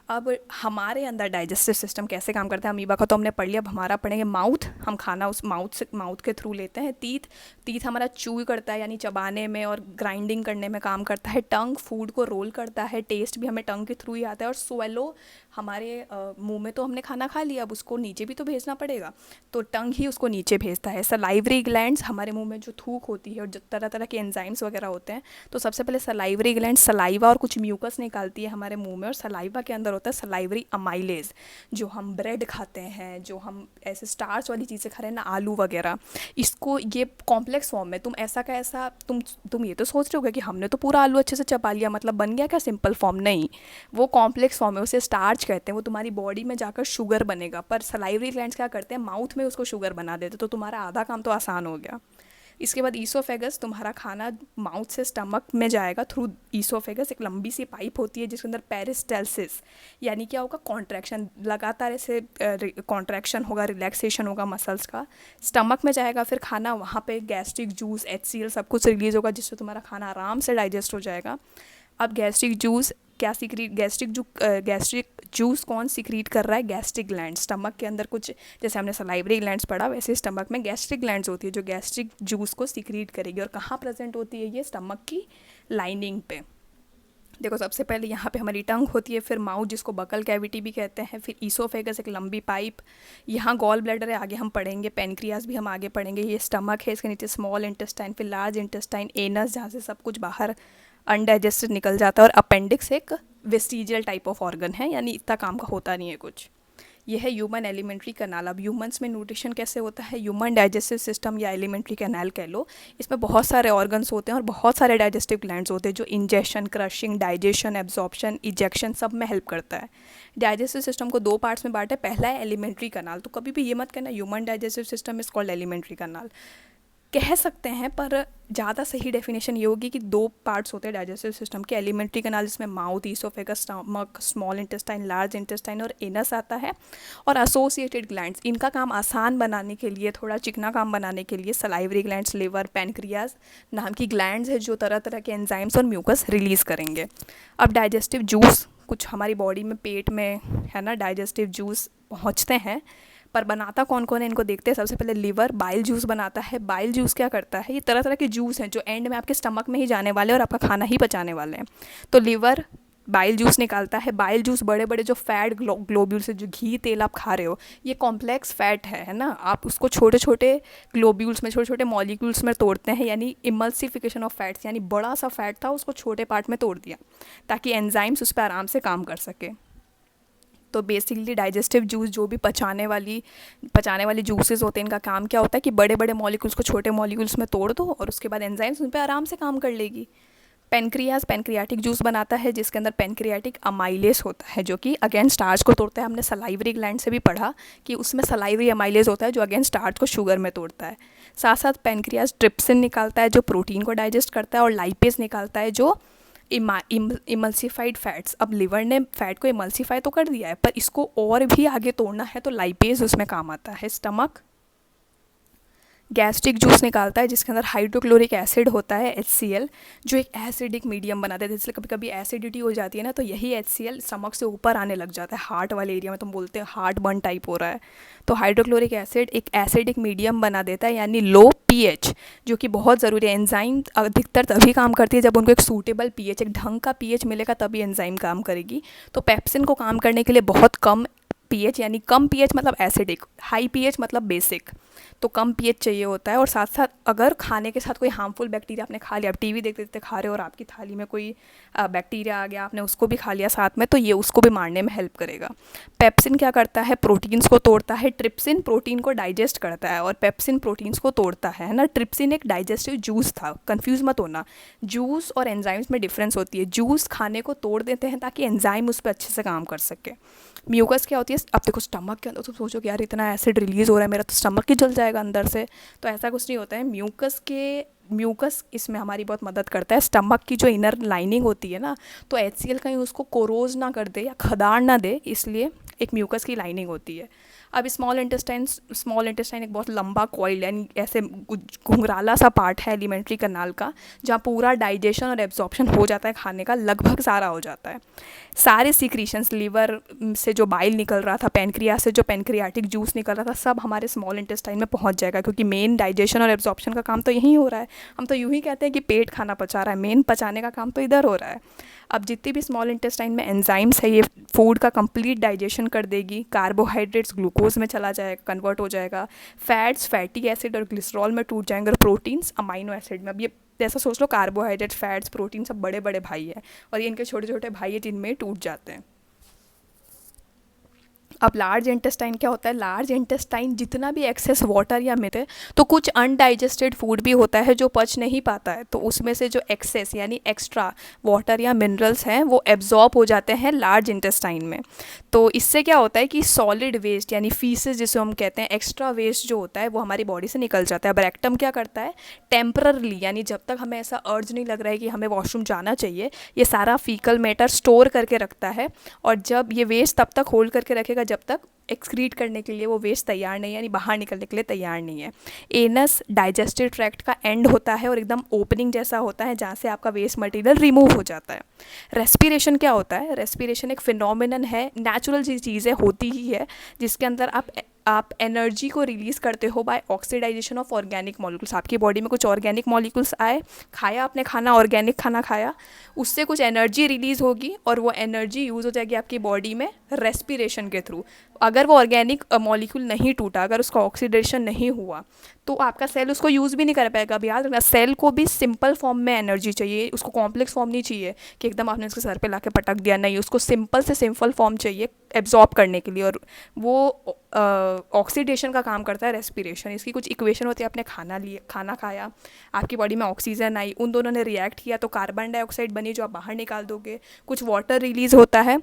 Speaker 1: अब हमारे अंदर डाइजेस्टिव सिस्टम कैसे काम करता है, अमीबा का तो हमने पढ़ लिया। अब हमारा पढ़ेंगे माउथ। हम खाना उस माउथ के थ्रू लेते हैं। तीथ हमारा चू करता है, यानी चबाने में और ग्राइंडिंग करने में काम करता है। टंग फूड को रोल करता है, टेस्ट भी हमें टंग के थ्रू ही आता है। और स्वेलो, हमारे मुंह में तो हमने खाना खा लिया, अब उसको नीचे भी तो भेजना पड़ेगा, तो टंग ही उसको नीचे भेजता है। सलाइवरी ग्लैंड्स, हमारे मुंह में जो थूक होती है और जो तरह तरह के एंजाइम्स वगैरह होते हैं, तो सबसे पहले सलाइवरी ग्लैंड सलाइवा और कुछ म्यूकस निकालती है हमारे मुंह में। और सलाइवा के अंदर होता है सलाइवरी अमाइलेज। जो हम ब्रेड खाते हैं, जो हम ऐसे स्टार्च वाली चीज़ें खा रहे हैं ना, आलू वगैरह, इसको ये कॉम्प्लेक्स फॉर्म में तुम ऐसा का ऐसा तुम ये तो सोच रहे होगे कि हमने तो पूरा आलू अच्छे से चबा लिया, मतलब बन गया क्या सिंपल फॉर्म? नहीं, वो कॉम्प्लेक्स फॉर्म है, उसे स्टार्च कहते हैं। वो तुम्हारी बॉडी में जाकर शुगर बनेगा। पर सलाइवरी ग्लैंड्स क्या करते हैं, माउथ में उसको शुगर बना देते, तो तुम्हारा आधा काम तो आसान हो गया। इसके बाद ईसोफेगस, तुम्हारा खाना माउथ से स्टमक में जाएगा थ्रू ईसोफेगस। एक लंबी सी पाइप होती है जिसके अंदर पेरिस्टाल्सिस, यानी क्या होगा, कॉन्ट्रैक्शन, लगातार ऐसे कॉन्ट्रैक्शन होगा, रिलैक्सेशन होगा मसल्स का। स्टमक में जाएगा फिर खाना, वहाँ पे गैस्ट्रिक जूस, HCl सब कुछ रिलीज़ होगा, जिससे तुम्हारा खाना आराम से डाइजेस्ट हो जाएगा। अब गैस्ट्रिक जूस क्या सिक्रीट, गैस्ट्रिक जूस कौन सिक्रीट कर रहा है? Gastric gland. स्टमक के अंदर कुछ, जैसे हमने सलाइवरी ग्लैंड्स पढ़ा, वैसे स्टमक में गैस्ट्रिक ग्लैंड्स होती है जो गैस्ट्रिक जूस को सिक्रीट करेगी। और कहाँ प्रेजेंट होती है ये? स्टमक की लाइनिंग पे। देखो, सबसे पहले यहाँ पे हमारी टंग होती है, फिर माउथ जिसको बकल कैविटी भी कहते हैं, फिर ईसोफेगस एक लंबी पाइप, यहाँ गॉल ब्लैडर है, आगे हम पढ़ेंगे, पेनक्रियास भी हम आगे पढ़ेंगे। ये स्टमक है, इसके नीचे स्मॉल इंटेस्टाइन, फिर लार्ज इंटेस्टाइन, एनस जहाँ से सब कुछ बाहर अनडाइजेस्टेड निकल जाता है, और अपेंडिक्स एक वेस्टिजियल टाइप ऑफ ऑर्गन है, यानी इतना काम का होता नहीं है कुछ। ये है ह्यूमन एलिमेंट्री कैनाल। अब ह्यूमंस में न्यूट्रिशन कैसे होता है? ह्यूमन डाइजेस्टिव सिस्टम या एलिमेंट्री कैनाल कह लो, इसमें बहुत सारे ऑर्गन्स होते हैं और बहुत सारे डाइजेस्टिव ग्लैंड्स होते हैं जो ingestion, crushing, digestion, absorption, ejection सब में हेल्प करता है। डाइजेस्टिव सिस्टम को दो पार्ट्स में बांटे। पहला है एलिमेंट्री कैनाल, तो कभी भी ये मत कहना human digestive system is called alimentary canal, कह सकते हैं, पर ज़्यादा सही डेफिनेशन ये होगी कि दो पार्ट्स होते हैं डाइजेस्टिव सिस्टम के। एलिमेंट्री कैनाल जिसमें mouth, oesophagus, stomach, small intestine, large intestine और एनस आता है। और एसोसिएटेड ग्लैंड्स, इनका काम आसान बनाने के लिए, थोड़ा चिकना काम बनाने के लिए, सलाइवरी ग्लैंड्स, लिवर, पैनक्रियाज नाम की ग्लैंड्स है जो तरह तरह के एंजाइम्स और म्यूकस रिलीज़ करेंगे। अब डाइजेस्टिव जूस, कुछ हमारी बॉडी में, पेट में है ना, डाइजेस्टिव जूस पहुँचते हैं, पर बनाता कौन कौन है इनको देखते हैं। सबसे पहले लिवर बाइल जूस बनाता है। बाइल जूस क्या करता है? ये तरह तरह के जूस हैं जो एंड में आपके स्टमक में ही जाने वाले हैं और आपका खाना ही पचाने वाले हैं। तो लिवर बाइल जूस निकालता है। बाइल जूस बड़े बड़े जो फैट ग्लोब्यूल्स है, जो घी तेल आप खा रहे हो, ये कॉम्प्लेक्स फैट है ना, आप उसको छोटे छोटे ग्लोब्यूल्स में, छोटे छोटे मॉलिक्यूल्स में तोड़ते हैं, यानी इमल्सिफिकेशन ऑफ फैट्स, यानी बड़ा सा फैट था उसको छोटे पार्ट में तोड़ दिया ताकि एंजाइम्स उस पर आराम से काम कर सके। तो बेसिकली डाइजेस्टिव जूस जो भी पचाने वाली जूसेस होते हैं, इनका काम क्या होता है कि बड़े बड़े मॉलिक्यूल्स को छोटे मॉलिक्यूल्स में तोड़ दो और उसके बाद एंजाइम्स उन पर आराम से काम कर लेगी। पेनक्रियाज पेनक्रियाटिक जूस बनाता है जिसके अंदर पेनक्रियाटिक अमाइलेज होता है जो कि अगेन स्टार्च को तोड़ता है। हमने सलाइवरी ग्लैंड से भी पढ़ा कि उसमें सलाइवरी अमाइलेज होता है जो अगेन स्टार्च को शुगर में तोड़ता है। साथ साथ पेनक्रियाज ट्रिप्सिन निकालता है जो प्रोटीन को डाइजेस्ट करता है, और लाइपेज निकालता है जो इमल्सिफाइड फैट्स। अब लिवर ने फैट को इमल्सिफाई तो कर दिया है, पर इसको और भी आगे तोड़ना है, तो लाइपेज उसमें काम आता है। स्टमक गैस्ट्रिक जूस निकालता है जिसके अंदर हाइड्रोक्लोरिक एसिड होता है, HCl, जो एक एसिडिक मीडियम बनाता है। इसलिए कभी कभी एसिडिटी हो जाती है ना, तो यही HCl स्टमक से ऊपर आने लग जाता है, हार्ट वाले एरिया में, तुम बोलते हैं हार्ट बर्न टाइप हो रहा है, तो हाइड्रोक्लोरिक एसिड एक एसिडिक मीडियम बना देता है, यानी लो pH, जो कि बहुत ज़रूरी है। एंजाइम अधिकतर तभी काम करती है जब उनको एक सूटेबल pH, एक ढंग का pH मिलेगा, तभी एंजाइम काम करेगी। तो पेप्सिन को काम करने के लिए बहुत कम pH, यानी कम pH मतलब एसिडिक, हाई pH मतलब बेसिक, तो कम pH चाहिए होता है। और साथ साथ अगर खाने के साथ कोई हार्मफुल बैक्टीरिया आपने खा लिया, आप टीवी देखते देखते खा रहे हो और आपकी थाली में कोई बैक्टीरिया आ गया, आपने उसको भी खा लिया साथ में, तो ये उसको भी मारने में हेल्प करेगा। पेप्सिन क्या करता है? प्रोटीन्स को तोड़ता है। ट्रिप्सिन प्रोटीन को डाइजेस्ट करता है और पेप्सिन प्रोटीन्स को तोड़ता है ना। ट्रिप्सिन एक डाइजेस्टिव जूस था, कंफ्यूज मत होना, जूस और एंजाइम्स में डिफरेंस होती है। जूस खाने को तोड़ देते हैं ताकि एंजाइम उस पर अच्छे से काम कर सके। म्यूकस क्या होती है? अब देखो स्टमक के अंदर, तो सोचो कि यार इतना एसिड रिलीज़ हो रहा है, मेरा तो स्टमक ही जल जाएगा अंदर से, तो ऐसा कुछ नहीं होता है। म्यूकस इसमें हमारी बहुत मदद करता है। स्टमक की जो इनर लाइनिंग होती है ना, तो HCl कहीं उसको कोरोज ना कर दे या खदाड़ ना दे, इसलिए एक म्यूकस की लाइनिंग होती है। अब स्मॉल इंटेस्टाइन एक बहुत लंबा कॉइल यानी ऐसे घुंघराला सा पार्ट है एलिमेंट्री कनाल का, जहाँ पूरा डाइजेशन और एब्जॉर्प्शन हो जाता है खाने का, लगभग सारा हो जाता है। सारे सीक्रीशंस, लिवर से जो बाइल निकल रहा था, पैनक्रियास से जो पैनक्रियाटिक जूस निकल रहा था, सब हमारे स्मॉल इंटेस्टाइन में पहुंच जाएगा, क्योंकि मेन डाइजेशन और एब्जॉर्प्शन का काम तो यहीं हो रहा है। हम तो यूँ ही कहते हैं कि पेट खाना पचा रहा है, मेन पचाने का काम तो इधर हो रहा है। अब जितनी भी स्मॉल इंटेस्टाइन में एंजाइम्स है, ये फूड का कंप्लीट डाइजेशन कर देगी। कार्बोहाइड्रेट्स ग्लूकोज में चला जाएगा, कन्वर्ट हो जाएगा। फैट्स फैटी एसिड और ग्लिसरॉल में टूट जाएंगे, और प्रोटीन्स अमाइनो एसिड में। अब ये जैसा सोच लो, कार्बोहाइड्रेट, फैट्स, प्रोटीन सब बड़े बड़े भाई हैं, और ये इनके छोटे छोटे भाई हैं जिनमें टूट जाते हैं। अब लार्ज इंटेस्टाइन क्या होता है? लार्ज इंटेस्टाइन जितना भी एक्सेस वाटर या मिट है, तो कुछ अनडाइजेस्टेड फूड भी होता है जो पच नहीं पाता है, तो उसमें से जो एक्सेस यानी एक्स्ट्रा वाटर या मिनरल्स हैं वो एब्जॉर्ब हो जाते हैं लार्ज इंटेस्टाइन में। तो इससे क्या होता है कि सॉलिड वेस्ट यानी फीसेस जिसे हम कहते हैं, एक्स्ट्रा वेस्ट जो होता है वो हमारी बॉडी से निकल जाता है। अब रेक्टम क्या करता है? टेम्पररली, यानी जब तक हमें ऐसा अर्ज नहीं लग रहा है कि हमें वॉशरूम जाना चाहिए, ये सारा फीकल मैटर स्टोर करके रखता है, और जब ये वेस्ट तब तक होल्ड करके रखेगा जब तक एक्सक्रीट करने के लिए वो वेस्ट तैयार नहीं है, यानी बाहर निकलने के लिए तैयार नहीं है। एनस डाइजेस्टिव ट्रैक्ट का एंड होता है और एकदम ओपनिंग जैसा होता है, जहाँ से आपका वेस्ट मटेरियल रिमूव हो जाता है। रेस्पिरेशन क्या होता है? रेस्पिरेशन एक फिनोमिनन है, नेचुरल चीज़ें होती ही है, जिसके अंदर आप एनर्जी को रिलीज़ करते हो by oxidation of organic molecules. आपकी बॉडी में कुछ ऑर्गेनिक मॉलिक्यूल्स आए, खाया आपने खाना, ऑर्गेनिक खाना खाया, उससे कुछ एनर्जी रिलीज़ होगी, और वो एनर्जी यूज़ हो जाएगी आपकी बॉडी में रेस्पिरेशन के थ्रू। अगर वो ऑर्गेनिक मॉलिक्यूल नहीं टूटा, अगर उसका ऑक्सीडेशन नहीं हुआ, तो आपका सेल उसको यूज़ भी नहीं कर पाएगा। अब याद रखना, सेल को भी सिंपल फॉर्म में एनर्जी चाहिए, उसको कॉम्प्लेक्स फॉर्म नहीं चाहिए कि एकदम आपने उसके सर पे लाके पटक दिया, नहीं, उसको सिंपल से सिंपल फॉर्म चाहिए एब्जॉर्ब करने के लिए, और वो ऑक्सीडेशन का काम करता है रेस्पिरेशन। इसकी कुछ इक्वेशन होती है, आपने खाना खाया, आपकी बॉडी में ऑक्सीजन आई, उन दोनों ने रिएक्ट किया तो कार्बन डाइऑक्साइड बनी जो आप बाहर निकाल दोगे, कुछ वाटर रिलीज़ होता है,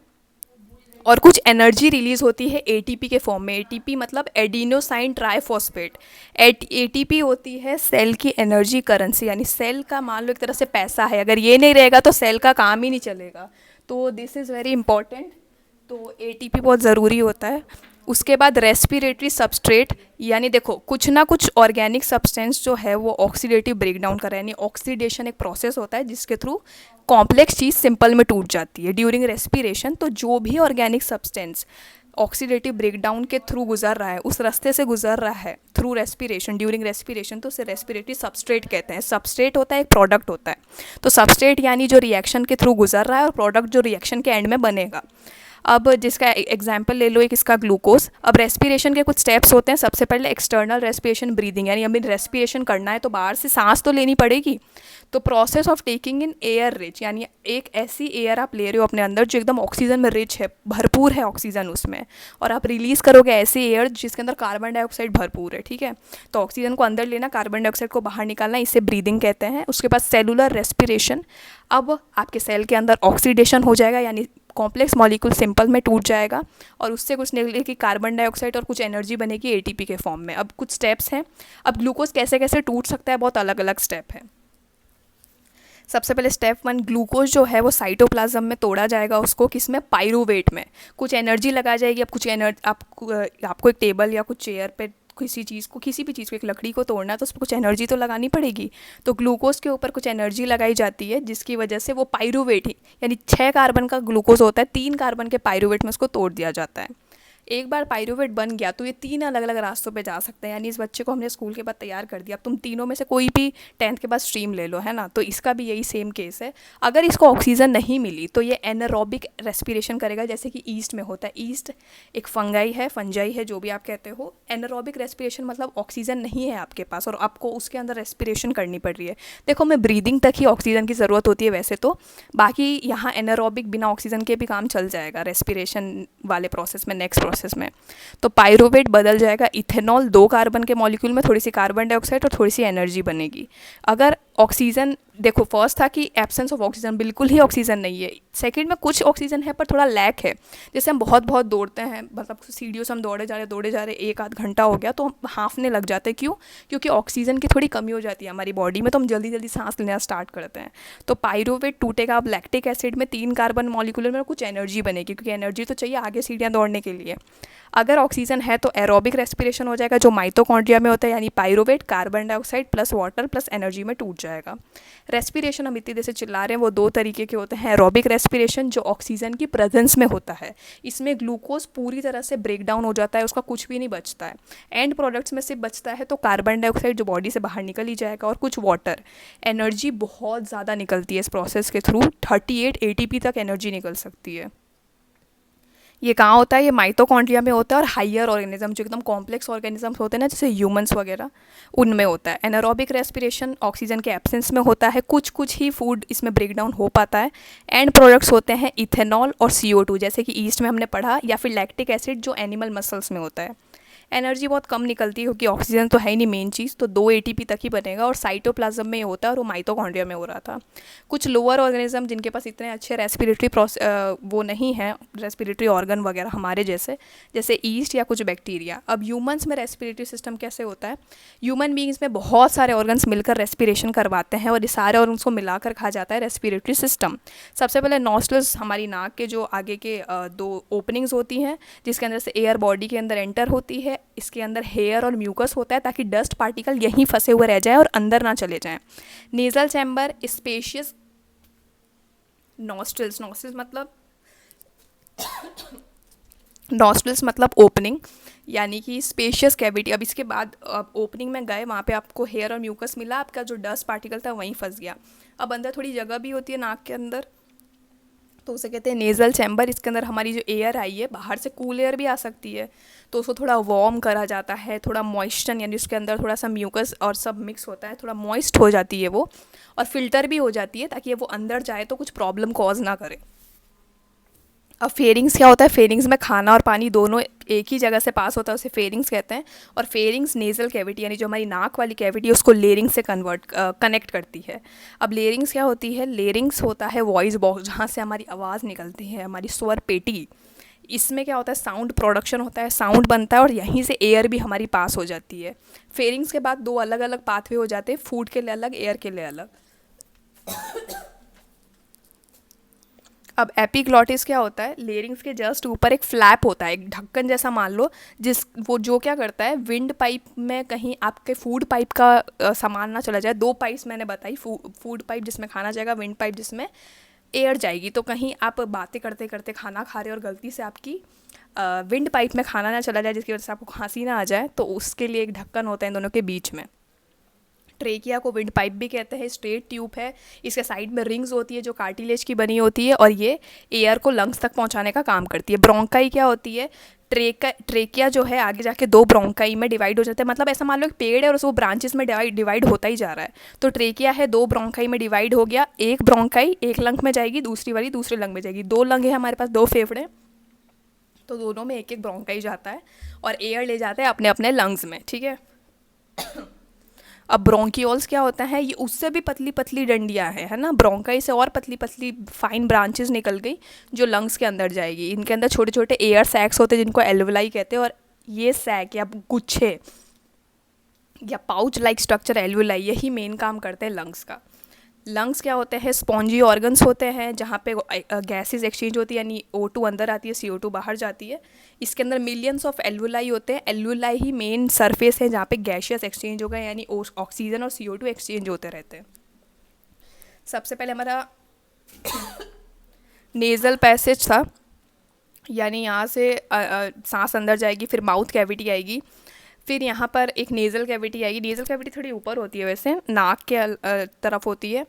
Speaker 1: और कुछ एनर्जी रिलीज़ होती है एटीपी के फॉर्म में। एटीपी मतलब एडिनोसाइन ट्राइफॉस्फेट। एटीपी होती है सेल की एनर्जी करेंसी, यानी सेल का मान लो एक तरह से पैसा है, अगर ये नहीं रहेगा तो सेल का काम ही नहीं चलेगा। तो दिस इज़ वेरी इंपॉर्टेंट। तो एटीपी बहुत ज़रूरी होता है। उसके बाद रेस्पिरेटरी सबस्ट्रेट, यानी देखो कुछ ना कुछ ऑर्गेनिक सब्सटेंस जो है वो ऑक्सीडेटिव ब्रेकडाउन कर रहा है, यानी ऑक्सीडेशन एक प्रोसेस होता है जिसके थ्रू कॉम्प्लेक्स चीज़ सिंपल में टूट जाती है ड्यूरिंग रेस्पिरेशन। तो जो भी ऑर्गेनिक सब्सटेंस ऑक्सीडेटिव ब्रेकडाउन के थ्रू गुजर रहा है, उस रास्ते से गुजर रहा है थ्रू रेस्पिरेशन, ड्यूरिंग रेस्पिरेशन, तो उसे रेस्पिरेटरी सबस्ट्रेट कहते हैं। सबस्ट्रेट होता है एक प्रोडक्ट होता है, तो सबस्ट्रेट यानी जो रिएक्शन के थ्रू गुजर रहा है, और प्रोडक्ट जो रिएक्शन के एंड में बनेगा। अब जिसका एग्जाम्पल ले लो एक इसका ग्लूकोज। अब रेस्पिरेशन के कुछ स्टेप्स होते हैं। सबसे पहले एक्सटर्नल रेस्पिरेशन ब्रीदिंग, यानी हमें रेस्पिरेशन करना है तो बाहर से सांस तो लेनी पड़ेगी। तो process of taking in air rich, यानी एक ऐसी एयर आप ले रहे हो अपने अंदर जो एकदम ऑक्सीजन में रिच है, भरपूर है ऑक्सीजन उसमें, और आप रिलीज़ करोगे ऐसी एयर जिसके अंदर कार्बन डाइऑक्साइड भरपूर है, ठीक है। तो ऑक्सीजन को अंदर लेना, कार्बन डाइऑक्साइड को बाहर निकालना, इसे ब्रीदिंग कहते हैं। उसके बाद सेलुलर रेस्पिरेशन। अब आपके सेल के अंदर ऑक्सीडेशन हो जाएगा, यानी कॉम्प्लेक्स मॉलिक्यूल सिंपल में टूट जाएगा, और उससे कुछ निकलेगी कार्बन डाइऑक्साइड और कुछ एनर्जी बनेगी एटीपी के फॉर्म में। अब कुछ स्टेप्स हैं। अब ग्लूकोज कैसे कैसे टूट सकता है, बहुत अलग अलग स्टेप है। सबसे पहले स्टेप 1, ग्लूकोज जो है वो साइटोप्लाज्म में तोड़ा जाएगा, उसको किसमें? पाइरूवेट में। कुछ एनर्जी लगाई जाएगी। अब कुछ आपको एक टेबल या कुछ चेयर पे किसी भी चीज़ को, एक लकड़ी को तोड़ना है तो उस पर कुछ एनर्जी तो लगानी पड़ेगी। तो ग्लूकोज के ऊपर कुछ एनर्जी लगाई जाती है, जिसकी वजह से वो पाइरूवेट ही, यानी 6 कार्बन का ग्लूकोज होता है, 3 कार्बन के पाइरूवेट में उसको तोड़ दिया जाता है। एक बार पाइरूवेट बन गया तो ये 3 अलग अलग रास्तों पे जा सकते हैं, यानी इस बच्चे को हमने स्कूल के बाद तैयार कर दिया। अब तुम तीनों में से कोई भी 10th के बाद स्ट्रीम ले लो, है ना। तो इसका भी यही सेम केस है। अगर इसको ऑक्सीजन नहीं मिली तो ये एनारोबिक रेस्पिरेशन करेगा, जैसे कि ईस्ट में होता है। ईस्ट एक फंजाई है, जो भी आप कहते हो। एनारोबिक रेस्पिरेशन मतलब ऑक्सीजन नहीं है आपके पास और आपको उसके अंदर रेस्पिरेशन करनी पड़ रही है। देखो, मैं ब्रीदिंग तक ही ऑक्सीजन की ज़रूरत होती है वैसे तो, बाकी यहाँ एनारोबिक बिना ऑक्सीजन के भी काम चल जाएगा रेस्पिरेशन वाले प्रोसेस में, नेक्स्ट प्रोसेस में। तो पाइरूवेट बदल जाएगा इथेनॉल, 2 कार्बन के मॉलिक्यूल में थोड़ी सी कार्बन डाइऑक्साइड और थोड़ी सी एनर्जी बनेगी। अगर ऑक्सीजन, देखो फर्स्ट था कि एब्सेंस ऑफ ऑक्सीजन, बिल्कुल ही ऑक्सीजन नहीं है। सेकंड में कुछ ऑक्सीजन है पर थोड़ा लैक है। जैसे हम बहुत बहुत दौड़ते हैं, मतलब सीढ़ियों से हम दौड़े जा रहे एक आध घंटा हो गया तो हम हाँफने लग जाते हैं। क्यों? क्योंकि ऑक्सीजन की थोड़ी कमी हो जाती है हमारी बॉडी में, तो हम जल्दी जल्दी सांस लेना स्टार्ट करते हैं। तो पायरूवेट टूटेगा, अब लैक्टिक एसिड में 3 कार्बन मॉलिक्यूलर में कुछ एनर्जी बनेगी, क्योंकि एनर्जी तो चाहिए आगे सीढ़ियाँ दौड़ने के लिए। अगर ऑक्सीजन है तो एरोबिक रेस्पिरेशन हो जाएगा, जो माइटोकॉन्ड्रिया में होता है, यानी pyruvate carbon dioxide plus water plus energy में टूट जाएगा। रेस्पिरेशन हम इतनी देर से चिल्ला रहे हैं, वो 2 तरीके के होते हैं। एरोबिक रेस्पिरेशन जो ऑक्सीजन की प्रेजेंस में होता है, इसमें ग्लूकोज पूरी तरह से ब्रेक डाउन हो जाता है, उसका कुछ भी नहीं बचता है। एंड प्रोडक्ट्स में से बचता है तो कार्बन डाइऑक्साइड जो बॉडी से बाहर निकल ही जाएगा, और कुछ वाटर। एनर्जी बहुत ज़्यादा निकलती है इस प्रोसेस के थ्रू, 38 ATP तक एनर्जी निकल सकती है। ये कहाँ होता है? ये माइटोकॉन्ड्रिया में होता है, और हाइयर ऑर्गेनिज्म जो एकदम कॉम्प्लेक्स ऑर्गेनिजम्स होते हैं ना, जैसे ह्यूमंस वगैरह, उनमें होता है। एनारोबिक रेस्पिरेशन ऑक्सीजन के एब्सेंस में होता है, कुछ कुछ ही फूड इसमें ब्रेक डाउन हो पाता है। एंड प्रोडक्ट्स होते हैं इथेनॉल और CO2, जैसे कि ईस्ट में हमने पढ़ा, या फिर लैक्टिक एसिड जो एनिमल मसल्स में होता है। एनर्जी बहुत कम निकलती है क्योंकि ऑक्सीजन तो है ही नहीं मेन चीज़, तो 2 ATP तक ही बनेगा, और साइटोप्लाज्म में ये होता है, और वो माइटोकॉन्ड्रिया में हो रहा था। कुछ लोअर ऑर्गेनिज्म जिनके पास इतने अच्छे रेस्पिरेटरी वो नहीं है, रेस्पिरेटरी ऑर्गन वगैरह हमारे जैसे ईस्ट या कुछ बैक्टीरिया। अब ह्यूमंस में रेस्पिरेटरी सिस्टम कैसे होता है? ह्यूमन बींग्स में बहुत सारे ऑर्गन्स मिलकर रेस्पिरेशन करवाते हैं, और ये सारे ऑर्गन्स को मिलाकर कहा जाता है रेस्पिरेटरी सिस्टम। सबसे पहले नॉस्ट्रल्स, हमारी नाक के जो आगे के 2 ओपनिंग्स होती हैं, जिसके अंदर से एयर बॉडी के अंदर एंटर होती है। इसके अंदर हेयर और म्यूकस होता है, ताकि डस्ट पार्टिकल यहीं फंसे हुए रह जाए और अंदर ना चले जाएं। Nasal chamber, spacious nostrils, nostrils मतलब ओपनिंग, यानी कि स्पेशियस कैविटी। अब इसके बाद आप ओपनिंग में गए, वहाँ पे आपको हेयर और म्यूकस मिला, आपका जो डस्ट पार्टिकल था वहीं फंस गया। अब अंदर थोड़ी जगह भी होती है नाक के अंदर, तो उसे कहते हैं नेज़ल चैम्बर। इसके अंदर हमारी जो एयर आई है, बाहर से कूल एयर भी आ सकती है, तो उसको थोड़ा वार्म करा जाता है, थोड़ा मॉइस्चर, यानी उसके अंदर थोड़ा सा म्यूकस और सब मिक्स होता है, थोड़ा मॉइस्ट हो जाती है वो, और फिल्टर भी हो जाती है ताकि वो अंदर जाए तो कुछ प्रॉब्लम कॉज ना करे। अब फेरिंग्स क्या होता है? फेरिंग्स में खाना और पानी दोनों एक ही जगह से पास होता है, उसे फेरिंग्स कहते हैं। और फेरिंग्स नेज़ल कैविटी, यानी जो हमारी नाक वाली कैविटी है, उसको लेरिंग्स से कनेक्ट करती है। अब लेरिंग्स क्या होती है? लेरिंग्स होता है वॉइस बॉक्स, जहाँ से हमारी आवाज़ निकलती है, हमारी स्वर पेटी। इसमें क्या होता है? साउंड प्रोडक्शन होता है, साउंड बनता है, और यहीं से एयर भी हमारी पास हो जाती है। फेरिंग्स के बाद 2 अलग अलग पाथवे हो जाते हैं, फूड के लिए अलग, एयर के लिए अलग। अब एपिग्लॉटिस क्या होता है? लेरिंग्स के जस्ट ऊपर एक फ्लैप होता है, एक ढक्कन जैसा मान लो, वो जो क्या करता है, विंड पाइप में कहीं आपके फूड पाइप का सामान ना चला जाए। 2 पाइप्स मैंने बताई, फूड पाइप जिसमें खाना जाएगा, विंड पाइप जिसमें एयर जाएगी। तो कहीं आप बातें करते करते खाना खा रहे हो और गलती से आपकी विंड पाइप में खाना ना चला जाए, जिसकी वजह से आपको खांसी ना आ जाए, तो उसके लिए एक ढक्कन होता है इन दोनों के बीच में। ट्रेकिया को विंड पाइप भी कहते हैं, स्ट्रेट ट्यूब है, इसके साइड में रिंग्स होती है जो कार्टिलेज की बनी होती है, और ये एयर को लंग्स तक पहुंचाने का काम करती है। ब्रोंकाई क्या होती है? ट्रेकिया जो है आगे जाके 2 ब्रोंकाई में डिवाइड हो जाता है, मतलब ऐसा मान लो एक पेड़ है और वो ब्रांचेस में डिवाइड होता ही जा रहा है। तो ट्रेकिया है, 2 ब्रोंकाई में डिवाइड हो गया, एक ब्रोंकाई एक लंग में जाएगी, दूसरी वाली दूसरे लंग में जाएगी। 2 लंग है हमारे पास, 2 फेफड़े, तो दोनों में एक एक ब्रोंकाई जाता है, और एयर ले जाता है अपने अपने लंग्स में, ठीक है। अब ब्रोंकियोल्स क्या होता है? ये उससे भी पतली पतली डंडियाँ हैं, है ना। ब्रोंकाई से और पतली पतली फाइन ब्रांचेस निकल गई जो लंग्स के अंदर जाएगी। इनके अंदर छोटे छोटे एयर सैक्स होते हैं जिनको एल्वुलाई कहते हैं, और ये सैक या गुच्छे या पाउच लाइक स्ट्रक्चर एल्वुलाई, यही मेन काम करते हैं लंग्स का। लंग्स क्या होते हैं? स्पॉन्जी ऑर्गन्स होते हैं, जहाँ पे गैसेस एक्सचेंज होती है, यानी O2 अंदर आती है, CO2 बाहर जाती है। इसके अंदर मिलियंस ऑफ एल्वुलाई होते हैं। एल्वुलाई ही मेन सरफेस है जहाँ पे गैशियस एक्सचेंज होगा, यानी ऑक्सीजन और CO2 एक्सचेंज होते रहते हैं। सबसे पहले हमारा नेज़ल पैसेज था, यानी यहाँ से सांस अंदर जाएगी, फिर माउथ कैविटी आएगी, फिर यहाँ पर एक नेज़ल कैविटी आएगी। नेज़ल कैविटी थोड़ी ऊपर होती है, वैसे नाक के तरफ होती है।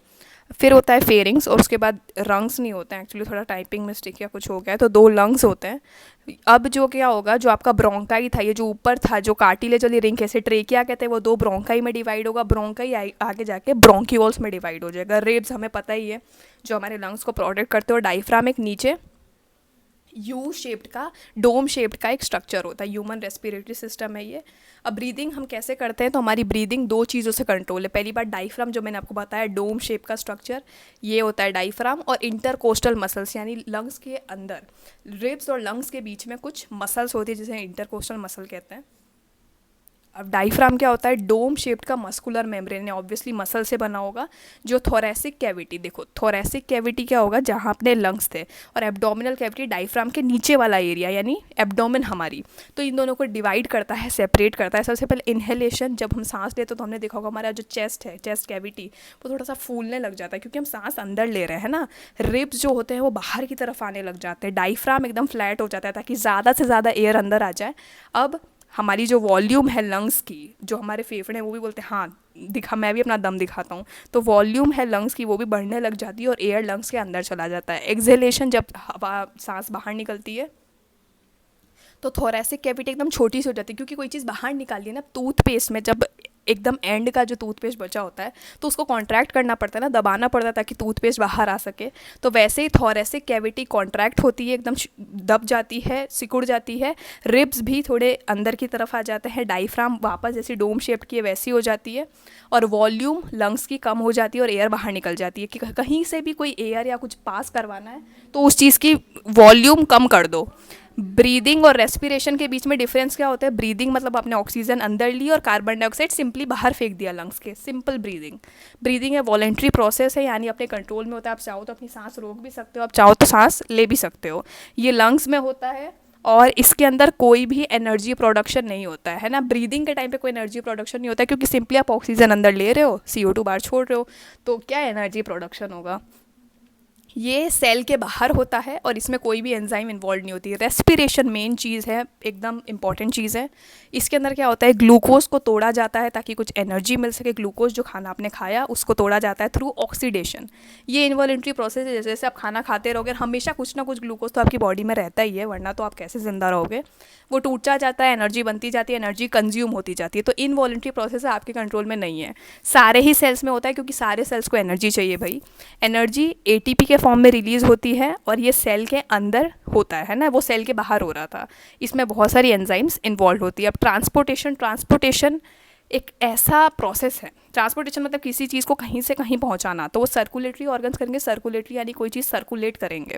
Speaker 1: फिर होता है फेरिंग्स, और उसके बाद लंग्स नहीं होते हैं, एक्चुअली थोड़ा टाइपिंग मिस्टेक या कुछ हो गया है, तो 2 लंग्स होते हैं। अब जो क्या होगा, जो आपका ब्रोंकाई था, ये जो ऊपर था, जो कार्टिलेज वाली रिंग कैसे ट्रेकिया कहते हैं, वो 2 ब्रोंकाई में डिवाइड होगा। ब्रोंकाई आगे जाके ब्रोंकियोल्स में डिवाइड हो जाएगा। रेब्स हमें पता ही है जो हमारे लंग्स को प्रोटेक्ट करते हो। डायफ्राम एक नीचे, यू शेप्ड का, डोम शेप्ड का एक स्ट्रक्चर होता है। ह्यूमन रेस्पिरेटरी सिस्टम है ये। अब ब्रीदिंग हम कैसे करते हैं, तो हमारी ब्रीदिंग दो चीज़ों से कंट्रोल है। पहली बात डाइफ्राम, जो मैंने आपको बताया डोम शेप का स्ट्रक्चर, ये होता है डाइफ्राम। और इंटरकोस्टल मसल्स, यानी लंग्स के अंदर, रिब्स और लंग्स के बीच में कुछ मसल्स होती है जिसे इंटरकोस्टल मसल कहते हैं। अब डाइफ्राम क्या होता है, डोम शेप्ड का मस्कुलर मेम्ब्रेन है, ऑब्वियसली मसल से बना होगा। जो थोरेसिक कैविटी, देखो थोरेसिक कैविटी क्या होगा, जहाँ अपने लंग्स थे, और एब्डोमिनल कैविटी डाइफ्राम के नीचे वाला एरिया, यानी एब्डोमिन हमारी। तो इन दोनों को डिवाइड करता है, सेपरेट करता है। सबसे पहले इनहेलेशन, जब हम सांस लेते तो हमने देखा होगा हमारा जो चेस्ट है, चेस्ट कैविटी, वो थोड़ा सा फूलने लग जाता है क्योंकि हम सांस अंदर ले रहे हैं ना। रिब्स जो होते हैं वो बाहर की तरफ आने लग जाते हैं, डाइफ्राम एकदम फ्लैट हो जाता है ताकि ज़्यादा से ज़्यादा एयर अंदर आ जाए। अब हमारी जो वॉल्यूम है लंग्स की, जो हमारे फेफड़े हैं वो भी बोलते हैं, हाँ दिखा, मैं भी अपना दम दिखाता हूँ, तो वॉल्यूम है लंग्स की वो भी बढ़ने लग जाती है और एयर लंग्स के अंदर चला जाता है। एक्सहेलेशन, जब हवा सांस बाहर निकलती है तो थोरेसिक कैविटी एकदम छोटी सी हो जाती है, क्योंकि कोई चीज़ बाहर निकाली है ना। टूथपेस्ट में जब एकदम एंड का जो टूथपेस्ट बचा होता है तो उसको कॉन्ट्रैक्ट करना पड़ता है ना, दबाना पड़ता है ताकि टूथपेस्ट बाहर आ सके। तो वैसे ही थोरेसिक कैविटी कॉन्ट्रैक्ट होती है, एकदम दब जाती है, सिकुड़ जाती है। रिब्स भी थोड़े अंदर की तरफ आ जाते हैं, डाइफ्राम वापस जैसी डोम शेप की है वैसी हो जाती है, और वॉल्यूम लंग्स की कम हो जाती है और एयर बाहर निकल जाती है। कि कहीं से भी कोई एयर या कुछ पास करवाना है तो उस चीज़ की वॉल्यूम कम कर दो। ब्रीदिंग और रेस्पिरेशन के बीच में डिफरेंस क्या होता है, ब्रीदिंग मतलब आपने ऑक्सीजन अंदर ली और कार्बन डाइऑक्साइड सिंपली बाहर फेंक दिया लंग्स के, सिंपल ब्रीदिंग। ब्रीदिंग है वॉलेंट्री प्रोसेस है, यानी अपने कंट्रोल में होता है। आप चाहो तो अपनी सांस रोक भी सकते हो, आप चाहो तो सांस ले भी सकते हो। ये लंग्स में होता है और इसके अंदर कोई भी एनर्जी प्रोडक्शन नहीं होता है ना। ब्रीदिंग के टाइम पे कोई एनर्जी प्रोडक्शन नहीं होता है क्योंकि सिंपली आप ऑक्सीजन अंदर ले रहे हो, CO2 बाहर छोड़ रहे हो, तो क्या एनर्जी प्रोडक्शन होगा। ये सेल के बाहर होता है और इसमें कोई भी एंजाइम इन्वॉल्व नहीं होती है। रेस्पिरेशन मेन चीज़ है, एकदम इंपॉर्टेंट चीज़ है। इसके अंदर क्या होता है, ग्लूकोज को तोड़ा जाता है ताकि कुछ एनर्जी मिल सके। ग्लूकोज जो खाना आपने खाया उसको तोड़ा जाता है थ्रू ऑक्सीडेशन। ये इन्वॉलेंट्री प्रोसेस है, जैसे जैसे आप खाना खाते रहोगे हमेशा कुछ ना कुछ ग्लूकोज तो आपकी बॉडी में रहता ही है, वरना तो आप कैसे ज़िंदा रहोगे। वो टूटा जाता है, एनर्जी बनती जाती है, एनर्जी कंज्यूम होती जाती है। तो इनवॉलेंट्री प्रोसेस है, आपके कंट्रोल में नहीं है। सारे ही सेल्स में होता है क्योंकि सारे सेल्स को एनर्जी चाहिए भाई। एनर्जी ATP के फॉर्म में रिलीज होती है और ये सेल के अंदर होता है ना, वो सेल के बाहर हो रहा था। इसमें बहुत सारी एंजाइम्स इन्वॉल्व होती है। अब ट्रांसपोर्टेशन एक ऐसा प्रोसेस है। ट्रांसपोर्टेशन मतलब किसी चीज़ को कहीं से कहीं पहुंचाना, तो वो सर्कुलेटरी ऑर्गन्स करेंगे। सर्कुलेटरी यानी कोई चीज़ सर्कुलेट करेंगे।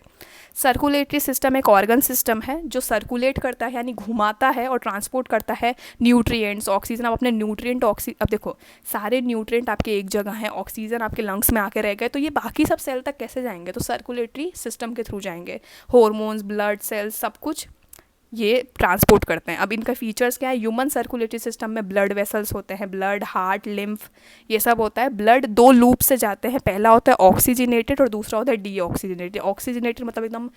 Speaker 1: सर्कुलेटरी सिस्टम एक ऑर्गन सिस्टम है जो सर्कुलेट करता है, यानी घुमाता है और ट्रांसपोर्ट करता है न्यूट्रिएंट्स, ऑक्सीजन। अब अपने न्यूट्रिएंट अब देखो सारे न्यूट्रिएंट आपके एक जगह हैं, ऑक्सीजन आपके लंग्स में आके रह गए, तो ये बाकी सब सेल तक कैसे जाएंगे, तो सर्कुलेटरी सिस्टम के थ्रू जाएंगे। हॉर्मोन्स, ब्लड सेल्स, सब कुछ ये ट्रांसपोर्ट करते हैं। अब इनका फीचर्स क्या है, ह्यूमन सर्कुलेटरी सिस्टम में ब्लड वेसल्स होते हैं, ब्लड, हार्ट, लिम्फ, ये सब होता है। ब्लड दो लूप से जाते हैं, पहला होता है ऑक्सीजनेटेड और दूसरा होता है डीऑक्सीजनेटेड। ऑक्सीजनेटेड मतलब एकदम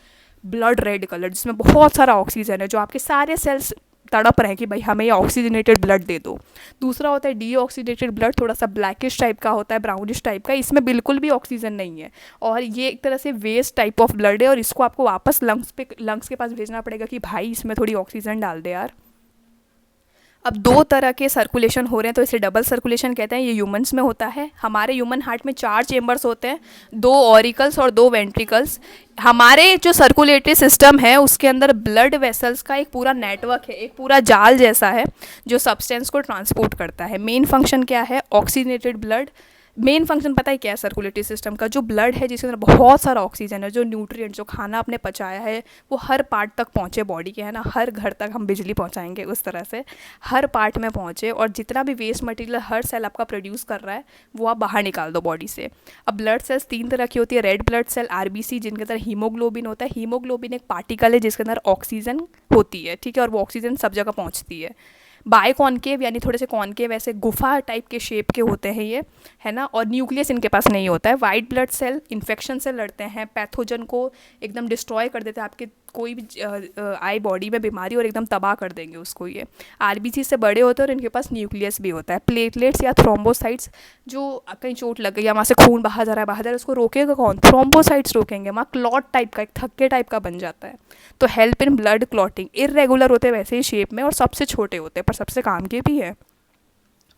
Speaker 1: ब्लड रेड कलर जिसमें बहुत सारा ऑक्सीजन है, जो आपके सारे सेल्स तड़प रहे हैं कि भाई हमें ये ऑक्सीजनेटेड ब्लड दे दो। दूसरा होता है डीऑक्सीडेटेड ब्लड, थोड़ा सा ब्लैकिश टाइप का होता है, ब्राउनिश टाइप का, इसमें बिल्कुल भी ऑक्सीजन नहीं है और ये एक तरह से वेस्ट टाइप ऑफ ब्लड है और इसको आपको वापस लंग्स के पास भेजना पड़ेगा कि भाई इसमें थोड़ी ऑक्सीजन डाल दे यार। अब दो तरह के सर्कुलेशन हो रहे हैं तो इसे डबल सर्कुलेशन कहते हैं। ये ह्यूमंस में होता है। हमारे ह्यूमन हार्ट में 4 चेम्बर्स होते हैं, 2 ऑरिकल्स और 2 वेंट्रिकल्स। हमारे जो सर्कुलेटरी सिस्टम है उसके अंदर ब्लड वेसल्स का एक पूरा नेटवर्क है, एक पूरा जाल जैसा है जो सब्सटेंस को ट्रांसपोर्ट करता है। मेन फंक्शन क्या है, ऑक्सीजनेटेड ब्लड। मेन फंक्शन पता है क्या है सर्कुलेटरी सिस्टम का, जो ब्लड है जिसके अंदर बहुत सारा ऑक्सीजन है, जो न्यूट्रिएंट, जो खाना आपने पचाया है वो हर पार्ट तक पहुँचे बॉडी के, है ना। हर घर तक हम बिजली पहुँचाएंगे उस तरह से हर पार्ट में पहुँचे, और जितना भी वेस्ट मटेरियल हर सेल आपका प्रोड्यूस कर रहा है वो आप बाहर निकाल दो बॉडी से। अब ब्लड सेल्स 3 तरह की होती है, रेड ब्लड सेल, RBC, जिनके अंदर हीमोग्लोबिन होता है। हीमोग्लोबिन एक पार्टिकल है जिसके अंदर ऑक्सीजन होती है, ठीक है, और वो ऑक्सीजन सब जगह पहुँचती है। बाय कॉन्केव यानी थोड़े से कॉन्केव, ऐसे गुफा टाइप के शेप के होते हैं ये, है ना, और न्यूक्लियस इनके पास नहीं होता है। वाइट ब्लड सेल इन्फेक्शन से लड़ते हैं, पैथोजन को एकदम डिस्ट्रॉय कर देते हैं, आपके कोई भी आई बॉडी में बीमारी और एकदम तबाह कर देंगे उसको ये। RBC से बड़े होते हैं और इनके पास न्यूक्लियस भी होता है। प्लेटलेट्स या थ्रोम्बोसाइट्स, जो कहीं चोट लग गई या वहाँ से खून बाहर जा रहा है बाहर, उसको रोकेगा कौन, थ्रोम्बोसाइट्स रोकेंगे। वहाँ क्लॉट टाइप का, एक थक्के टाइप का बन जाता है, तो help in blood clotting. Irregular होते हैं वैसे ही शेप में और सबसे छोटे होते हैं पर सबसे काम के भी है।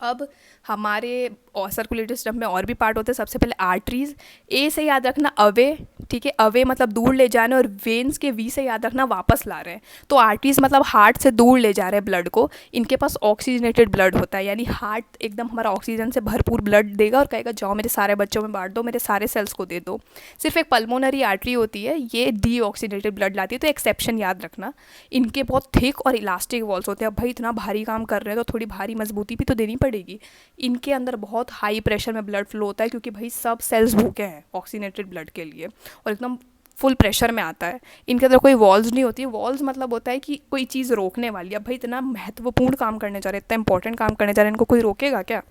Speaker 1: अब हमारे और सर्कुलेटरी सिस्टम में और भी पार्ट होते हैं। सबसे पहले आर्टरीज, ए से याद रखना अवे, ठीक है, अवे मतलब दूर ले जाना, और वेन्स के वी से याद रखना वापस ला रहे हैं। तो आर्टरीज मतलब हार्ट से दूर ले जा रहे हैं ब्लड को, इनके पास ऑक्सीजनेटेड ब्लड होता है, यानी हार्ट एकदम हमारा ऑक्सीजन से भरपूर ब्लड देगा और कहेगा जाओ मेरे सारे बच्चों में बांट दो, मेरे सारे सेल्स को दे दो। सिर्फ एक पल्मोनरी आर्टरी होती है, ये डी ऑक्सीजनेटेड ब्लड लाती है, तो एक्सेप्शन याद रखना। इनके बहुत थिक और इलास्टिक वॉल्स होते हैं। अब भाई इतना भारी काम कर रहे हैं तो थोड़ी भारी मजबूती भी तो देनी पड़ेगी। इनके अंदर बहुत हाई प्रेशर में ब्लड फ्लो होता है, क्योंकि भाई सब सेल्स भूखे हैं ऑक्सीजनेटेड ब्लड के लिए, और एकदम फुल प्रेशर में आता है। इनके अंदर कोई वॉल्स नहीं होती। वॉल्स मतलब होता है कि कोई चीज़ रोकने वाली। अब भाई इतना महत्वपूर्ण काम करने जा रहे हैं, इतना इंपॉर्टेंट काम करने जा रहे हैं, इनको कोई रोकेगा क्या?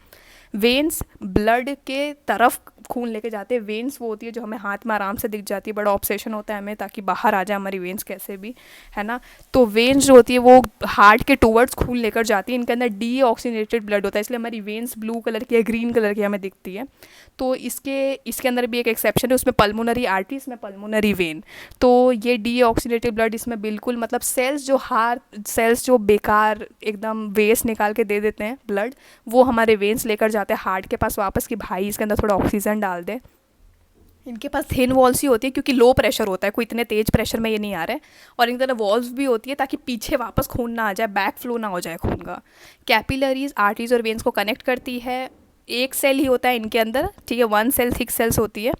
Speaker 1: वेन्स ब्लड के तरफ खून लेके जाते हैं। वेन्स वो होती है जो हमें हाथ में आराम से दिख जाती है, बड़ा ऑब्सेशन होता है हमें ताकि बाहर आ जाए हमारी वेन्स कैसे भी, है ना। तो वेन्स जो होती है वो हार्ट के टूवर्ड्स खून लेकर जाती है। इनके अंदर डी ऑक्सीजनेटेड ब्लड होता है, इसलिए हमारी वेन्स ब्लू कलर की या ग्रीन कलर की हमें दिखती है। तो इसके अंदर भी एक एक्सेप्शन है, उसमें पल्मोनरी आर्टरी, इसमें पल्मोनरी वेन। तो ये डी ऑक्सीडेटेड ब्लड इसमें बिल्कुल मतलब सेल्स जो बेकार एकदम वेस्ट निकाल के दे देते हैं ब्लड, वो हमारे वेन्स लेकर जाते हैं हार्ट के पास वापस कि भाई इसके अंदर थोड़ा ऑक्सीजन डाल दे। इनके पास थिन वॉल्स ही होती है क्योंकि लो प्रेशर होता है, कोई इतने तेज प्रेशर में ये नहीं आ रहा है। और इनके अंदर वॉल्व भी होती है ताकि पीछे वापस खून ना आ जाए, बैक फ्लो ना हो जाए खून का। कैपिलरीज आर्टरीज और वेन्स को कनेक्ट करती है। एक सेल ही होता है इनके अंदर, ठीक है, वन सेल थिक सेल्स होती है,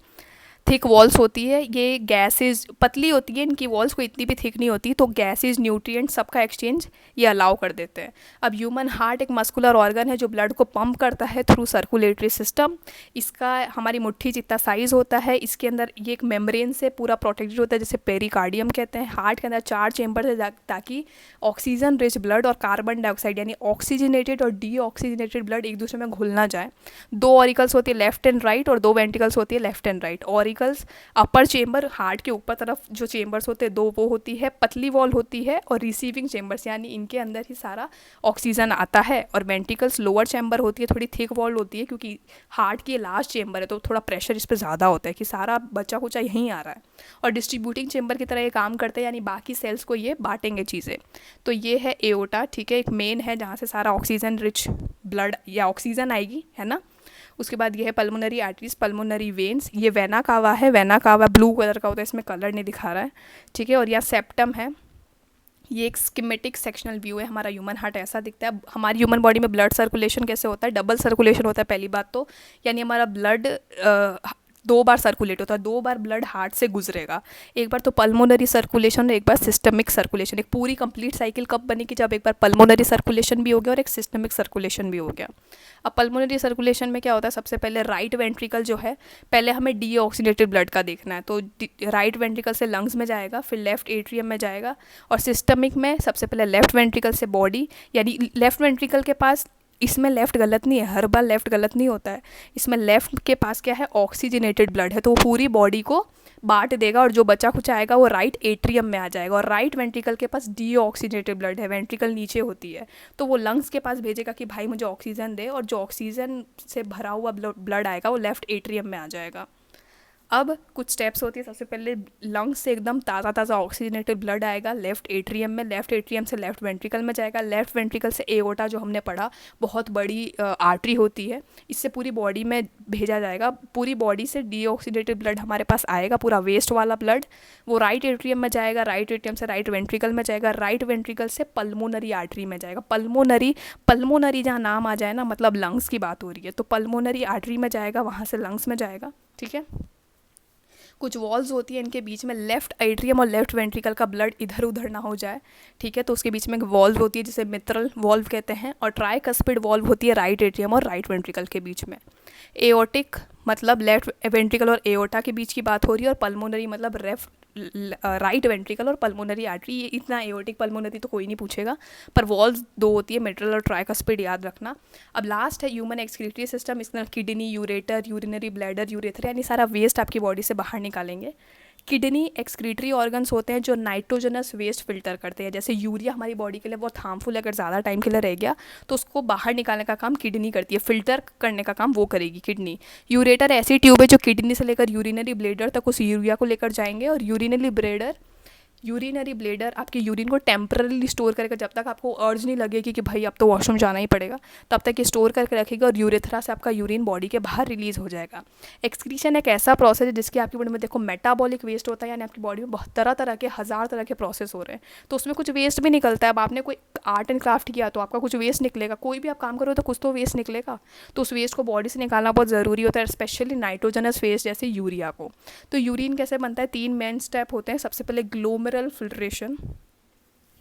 Speaker 1: थिक वॉल्स होती है। ये गैसेज पतली होती है, इनकी वॉल्स को इतनी भी थिक नहीं होती, तो गैसेज न्यूट्रिएंट सबका एक्सचेंज ये अलाउ कर देते हैं। अब ह्यूमन हार्ट एक मस्कुलर ऑर्गन है जो ब्लड को पंप करता है थ्रू सर्कुलेटरी सिस्टम। इसका हमारी मुट्ठी जितना साइज़ होता है। इसके अंदर ये एक मेम्ब्रेन से पूरा प्रोटेक्टेड होता है, जिसे पेरिकार्डियम कहते हैं। हार्ट के अंदर 4 चेंबर है ताकि ऑक्सीजन रिच ब्लड और कार्बन डाइऑक्साइड यानी ऑक्सीजनेटेड और डी ऑक्सीजनेटेड ब्लड एक दूसरे में घुल ना जाए। 2 ऑरिकल्स होती है लेफ्ट एंड राइट, और 2 वेंट्रिकल्स होती है left and right. Auricles upper chamber, heart के ऊपर तरफ जो चेंबर्स होते हैं 2 वो होती है, पतली वॉल होती है, और रिसीविंग चेंबर्स यानी इनके अंदर ही सारा ऑक्सीजन आता है। और वेंट्रिकल्स लोअर चेंबर होती है, थोड़ी थिक वॉल होती है क्योंकि हार्ट की लास्ट चेंबर है तो थोड़ा प्रेशर इस पर ज़्यादा होता है कि सारा बच्चा कुचा यहीं आ रहा है। और डिस्ट्रीब्यूटिंग चेंबर की तरह ये काम करते हैं, यानी बाकी सेल्स को ये बांटेंगे चीज़ें। तो ये है एओर्टा, ठीक है, एक मेन है जहाँ से सारा ऑक्सीजन रिच ब्लड या ऑक्सीजन आएगी, है ना। उसके बाद ये है पल्मोनरी आर्टरीज, पल्मोनरी वेन्स। ये वेना कावा है, वेना कावा ब्लू कलर का होता है, इसमें कलर नहीं दिखा रहा है, ठीक है। और यहाँ सेप्टम है। ये एक स्कीमेटिक सेक्शनल व्यू है। हमारा ह्यूमन हार्ट ऐसा दिखता है। हमारी ह्यूमन बॉडी में ब्लड सर्कुलेशन कैसे होता है? डबल सर्कुलेशन होता है पहली बात तो, यानी हमारा ब्लड 2 बार सर्कुलेट होता है, 2 बार ब्लड हार्ट से गुजरेगा। एक बार तो पल्मोनरी सर्कुलेशन और एक बार सिस्टमिक सर्कुलेशन। एक पूरी कंप्लीट साइकिल कब बनेगी? जब एक बार पल्मोनरी सर्कुलेशन भी हो गया और एक सिस्टमिक सर्कुलेशन भी हो गया। अब पल्मोनरी सर्कुलेशन में क्या होता है? सबसे पहले राइट वेंट्रिकल जो है, पहले हमें डी ऑक्सीडेटेड ब्लड का देखना है, तो राइट वेंट्रिकल से लंग्स में जाएगा, फिर लेफ्ट एट्रियम में जाएगा, और सिस्टमिक में सबसे पहले लेफ्ट वेंट्रिकल से बॉडी, यानी लेफ्ट वेंट्रिकल के पास, इसमें लेफ़्ट गलत नहीं है, हर बार लेफ़्ट गलत नहीं होता है। इसमें लेफ़्ट के पास क्या है? ऑक्सीजनेटेड ब्लड है, तो वो पूरी बॉडी को बांट देगा, और जो बचा कुछ आएगा वो राइट एट्रियम में आ जाएगा। और राइट वेंट्रिकल के पास डी ऑक्सीजनेटेड ब्लड है, वेंट्रिकल नीचे होती है, तो वो लंग्स के पास भेजेगा कि भाई मुझे ऑक्सीजन दे, और जो ऑक्सीजन से भरा हुआ ब्लड आएगा वो लेफ्ट एट्रियम में आ जाएगा। अब कुछ स्टेप्स होती है। सबसे पहले लंग्स से एकदम ताज़ा ताज़ा ऑक्सीजनेटेड ब्लड आएगा लेफ्ट एट्रियम में, लेफ्ट एट्रियम से लेफ्ट वेंट्रिकल में जाएगा, लेफ्ट वेंट्रिकल से एओर्टा जो हमने पढ़ा बहुत बड़ी आर्टरी होती है, इससे पूरी बॉडी में भेजा जाएगा। पूरी बॉडी से डीऑक्सीडेटेड ब्लड हमारे पास आएगा, पूरा वेस्ट वाला ब्लड, वो राइट एट्रियम में जाएगा, राइट एट्रियम से राइट वेंट्रिकल में जाएगा, राइट वेंट्रिकल से पल्मोनरी आर्टरी में जाएगा। पल्मोनरी जहाँ नाम आ जाए ना, मतलब लंग्स की बात हो रही है, तो पल्मोनरी आर्टरी में जाएगा, वहाँ से लंग्स में जाएगा, ठीक है। कुछ वॉल्स होती है इनके बीच में, लेफ्ट एट्रियम और लेफ्ट वेंट्रिकल का ब्लड इधर उधर ना हो जाए, ठीक है, तो उसके बीच में एक वॉल्व होती है जिसे मित्रल वॉल्व कहते हैं, और ट्राइकस्पिड वॉल्व होती है राइट एट्रियम और राइट वेंट्रिकल के बीच में। एओर्टिक मतलब लेफ्ट वेंट्रिकल और एओर्टा के बीच की बात हो रही है, और पल्मोनरी मतलब राइट वेंट्रिकल और पल्मोनरी आर्टरी। ये इतना एओर्टिक पल्मोनरी तो कोई नहीं पूछेगा, पर वॉल्स 2 होती है, मिट्रल और ट्राइकस्पिड, याद रखना। अब लास्ट है ह्यूमन एक्सक्रीटरी सिस्टम। इसके अंदर kidney, ureter, urinary bladder, urethra, यानी सारा वेस्ट आपकी बॉडी से बाहर निकालेंगे। किडनी एक्सक्रीटरी ऑर्गन्स होते हैं जो नाइट्रोजनस वेस्ट फिल्टर करते हैं, जैसे यूरिया हमारी बॉडी के लिए बहुत हार्मफुल है, अगर ज़्यादा टाइम के लिए रह गया तो उसको बाहर निकालने का काम किडनी करती है, फिल्टर करने का काम वो करेगी किडनी। यूरेटर ऐसी ट्यूब है जो किडनी से लेकर यूरिनरी ब्लेडर तक उस यूरिया को लेकर जाएंगे, और यूरिनरी ब्लेडर आपके यूरिन को टेम्परली स्टोर करेगा, जब तक आपको अर्ज नहीं लगेगी कि भाई अब तो वॉशरूम जाना ही पड़ेगा, तब तक ये स्टोर करके रखेगा और यूरेथ्रा से आपका यूरिन बॉडी के बाहर रिलीज हो जाएगा। एक्सक्रीशन एक ऐसा प्रोसेस है जिसकी आपकी बॉडी में देखो मेटाबॉलिक वेस्ट होता है, यानी आपकी बॉडी में बहुत तरह तरह के हज़ार तरह के प्रोसेस हो रहे हैं, तो उसमें कुछ वेस्ट भी निकलता है। अब आपने कोई आर्ट एंड क्राफ्ट किया तो आपका कुछ वेस्ट निकलेगा, कोई भी आप काम करो तो कुछ तो वेस्ट निकलेगा, तो उस वेस्ट को बॉडी से निकालना बहुत ज़रूरी होता है, स्पेशली नाइट्रोजनस वेस्ट जैसे यूरिया को। तो यूरिन कैसे बनता है, 3 मेन स्टेप होते हैं। सबसे पहले ग्लोमेरुलर फिल्ट्रेशन।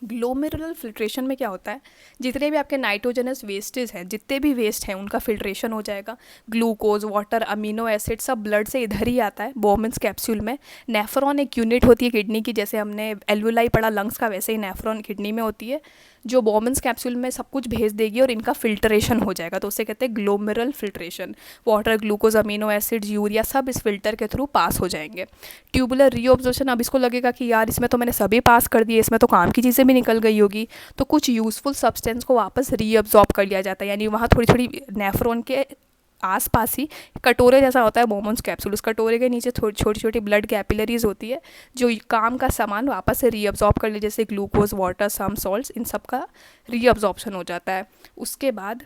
Speaker 1: ग्लोमेरुलर फिल्ट्रेशन में क्या होता है, जितने भी आपके नाइट्रोजनस वेस्टेज हैं, जितने भी वेस्ट हैं उनका फिल्ट्रेशन हो जाएगा। ग्लूकोज, वाटर, अमीनो एसिड सब ब्लड से इधर ही आता है बोमेंस कैप्सूल में। नेफ्रॉन एक यूनिट होती है किडनी की, जैसे हमने एल्वुलाई पढ़ा लंग्स का, वैसे ही नेफ्रॉन किडनी में होती है, जो बोमेंस कैप्सूल में सब कुछ भेज देगी और इनका फिल्ट्रेशन हो जाएगा, तो उसे कहते हैं glomerular filtration. Water, glucose, amino acids, urea सब इस फिल्टर के थ्रू पास हो जाएंगे। ट्यूबुलर रीअब्जॉर्प्शन, अब इसको लगेगा कि यार इसमें तो मैंने सभी पास कर दिए, इसमें तो काम की चीज़ें भी निकल गई होगी, तो कुछ यूज़फुल सब्सटेंस को वापस रीअब्जॉर्ब कर लिया जाता है, यानी वहाँ थोड़ी थोड़ी नेफ्रॉन के आसपास ही कटोरे जैसा होता है बोमेंस कैप्सूल, उस कटोरे के नीचे थोड़ी छोटी छोटी ब्लड कैपिलरीज होती है जो काम का सामान वापस से रीअब्जॉर्ब कर ले, जैसे ग्लूकोज, वाटर, सम सॉल्ट्स, इन सब का रीअब्जॉर्प्शन हो जाता है। उसके बाद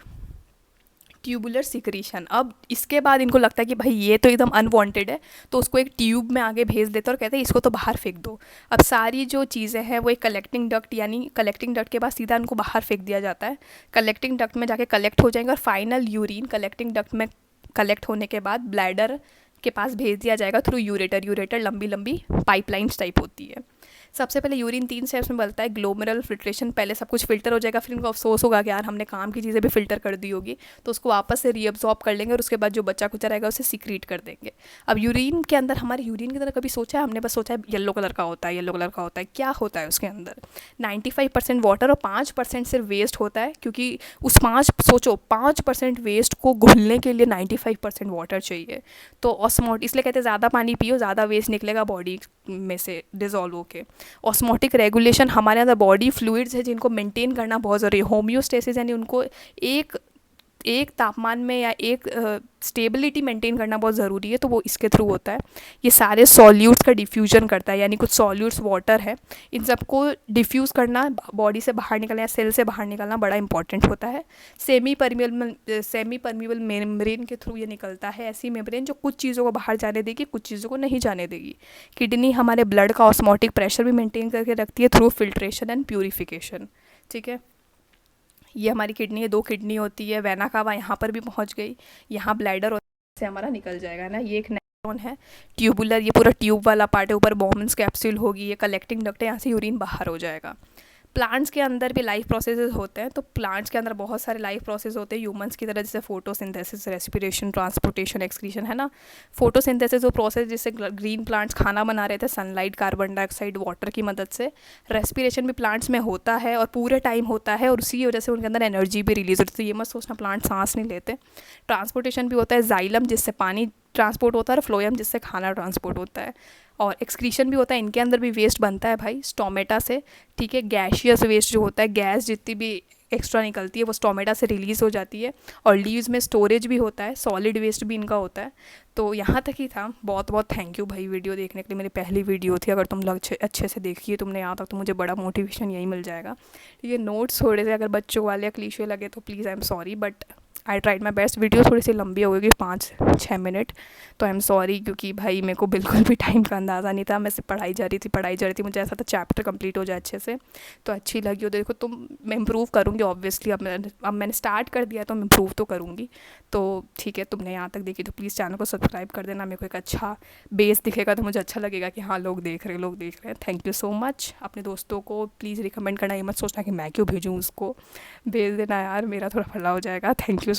Speaker 1: ट्यूबुलर सिक्रीशन। अब इसके बाद इनको लगता है कि भाई ये तो एकदम अनवांटेड है, तो उसको एक ट्यूब में आगे भेज देते हैं और कहते हैं इसको तो बाहर फेंक दो। अब सारी जो चीज़ें हैं वो एक कलेक्टिंग डक्ट, यानी कलेक्टिंग डक्ट के बाद सीधा उनको बाहर फेंक दिया जाता है। कलेक्टिंग डक्ट में जाके कलेक्ट हो जाएंगे और फाइनल यूरिन कलेक्टिंग डक्ट में कलेक्ट होने के बाद ब्लैडर के पास भेज दिया जाएगा थ्रू यूरेटर। यूरेटर लंबी लंबी पाइपलाइंस टाइप होती है। सबसे पहले यूरिन 3 स्टेप्स में बनता है। ग्लोमेरुलर फिल्ट्रेशन, पहले सब कुछ फिल्टर हो जाएगा, फिर इनको अफसोस होगा कि यार हमने काम की चीज़ें भी फिल्टर कर दी होगी, तो उसको वापस से रीअब्जॉर्ब कर लेंगे और उसके बाद जो बच्चा कुचा रहेगा उसे सीक्रेट कर देंगे। अब यूरिन के अंदर, हमारे यूरिन की तरह कभी सोचा है हमने? बस सोचा है येलो कलर का होता है, येलो कलर का होता है। क्या होता है उसके अंदर? 95% वाटर और 5% सिर्फ वेस्ट होता है, क्योंकि उस 5% वेस्ट को घुलने के लिए 95% वाटर चाहिए। तो ऑस्मोट, इसलिए कहते हैं ज़्यादा पानी पियो, ज़्यादा वेस्ट निकलेगा बॉडी में से डिजॉल्व होके। ऑस्मोटिक रेगुलेशन, हमारे अंदर बॉडी फ्लूइड्स है जिनको मेंटेन करना बहुत ज़रूरी है। होम्योस्टेसिस, यानी उनको एक तापमान में या एक स्टेबिलिटी मेंटेन करना बहुत ज़रूरी है, तो वो इसके थ्रू होता है। ये सारे सॉल्यूट्स का डिफ्यूजन करता है, यानी कुछ सॉल्यूट्स वाटर है, इन सबको डिफ्यूज़ करना, बॉडी से बाहर निकलना या सेल से बाहर निकलना बड़ा इंपॉर्टेंट होता है। सेमी परमिएबल मेम्ब्रेन के थ्रू ये निकलता है, ऐसी मेम्ब्रेन जो कुछ चीज़ों को बाहर जाने देगी, कुछ चीज़ों को नहीं जाने देगी। किडनी हमारे ब्लड का ऑस्मोटिक प्रेशर भी मेंटेन करके रखती है थ्रू फिल्ट्रेशन एंड प्यूरिफिकेशन। ठीक है, ये हमारी किडनी है, 2 किडनी होती है, वेना कावा यहाँ पर भी पहुँच गई, यहाँ ब्लैडर से हमारा निकल जाएगा ना। ये एक नेफ्रॉन है, ट्यूबुलर, ये पूरा ट्यूब वाला पार्ट है, ऊपर बोमेंस कैप्सूल होगी, ये कलेक्टिंग डक्ट है, यहाँ से यूरिन बाहर हो जाएगा। प्लांट्स के अंदर भी लाइफ प्रोसेसेस होते हैं, तो प्लांट्स के अंदर बहुत सारे लाइफ प्रोसेस होते हैं ह्यूमंस की तरह, जैसे फोटोसिंथेसिस, रेस्पिरेशन, ट्रांसपोर्टेशन, एक्सक्रीशन, है ना। फोटोसिंथेसिस वो प्रोसेस जिससे ग्रीन प्लांट्स खाना बना रहे थे, सनलाइट, कार्बन डाइऑक्साइड, वाटर की मदद से। रेस्पिरेशन भी प्लांट्स में होता है और पूरे टाइम होता है, और उसी वजह से उनके अंदर एनर्जी भी रिलीज होती है, तो ये मत सोचना प्लांट सांस नहीं लेते। ट्रांसपोर्टेशन भी होता है, जाइलम जिससे पानी ट्रांसपोर्ट होता है और फ्लोएम जिससे खाना ट्रांसपोर्ट होता है। और एक्सक्रीशन भी होता है, इनके अंदर भी वेस्ट बनता है भाई स्टोमेटा से। ठीक है, गैशियस वेस्ट जो होता है, गैस जितनी भी एक्स्ट्रा निकलती है वो स्टोमेटा से रिलीज़ हो जाती है। और लीव्स में स्टोरेज भी होता है, सॉलिड वेस्ट भी इनका होता है। तो यहाँ तक ही था, बहुत बहुत थैंक यू भाई वीडियो देखने के लिए। मेरी पहली वीडियो थी, अगर तुम लोग अच्छे से देखिए तुमने यहाँ तक, तो मुझे बड़ा मोटिवेशन यही मिल जाएगा। ठीक है, नोट्स थोड़े से अगर बच्चों वाले या क्लीशे लगे तो please I am sorry, but I tried my best. Video थोड़ी सी लंबी हो गई, 5-6 मिनट, तो आई एम सॉरी, क्योंकि भाई मेरे को बिल्कुल भी टाइम का अंदाज़ा नहीं था। मैं सिर्फ पढ़ाई जा रही थी, मुझे ऐसा था चैप्टर कंप्लीट हो जाए अच्छे से। तो अच्छी लगी हो, देखो तुम, मैं इम्प्रूव करूँगी ऑब्वियसली। अब मैंने स्टार्ट कर दिया तो मैं इम्प्रूव तो करूँगी। तो ठीक है, तुमने यहाँ तक देखी तो प्लीज़ चैनल को सब्सक्राइब कर देना। मेरे को एक अच्छा बेस दिखेगा तो मुझे अच्छा लगेगा कि हाँ लोग देख रहे हैं। Thank you so much. अपने दोस्तों को प्लीज़ रिकमेंड करना, ये मत सोचना कि मैं क्यों भेजूँ, उसको भेज देना यार, मेरा थोड़ा भला हो जाएगा। Thank you so much.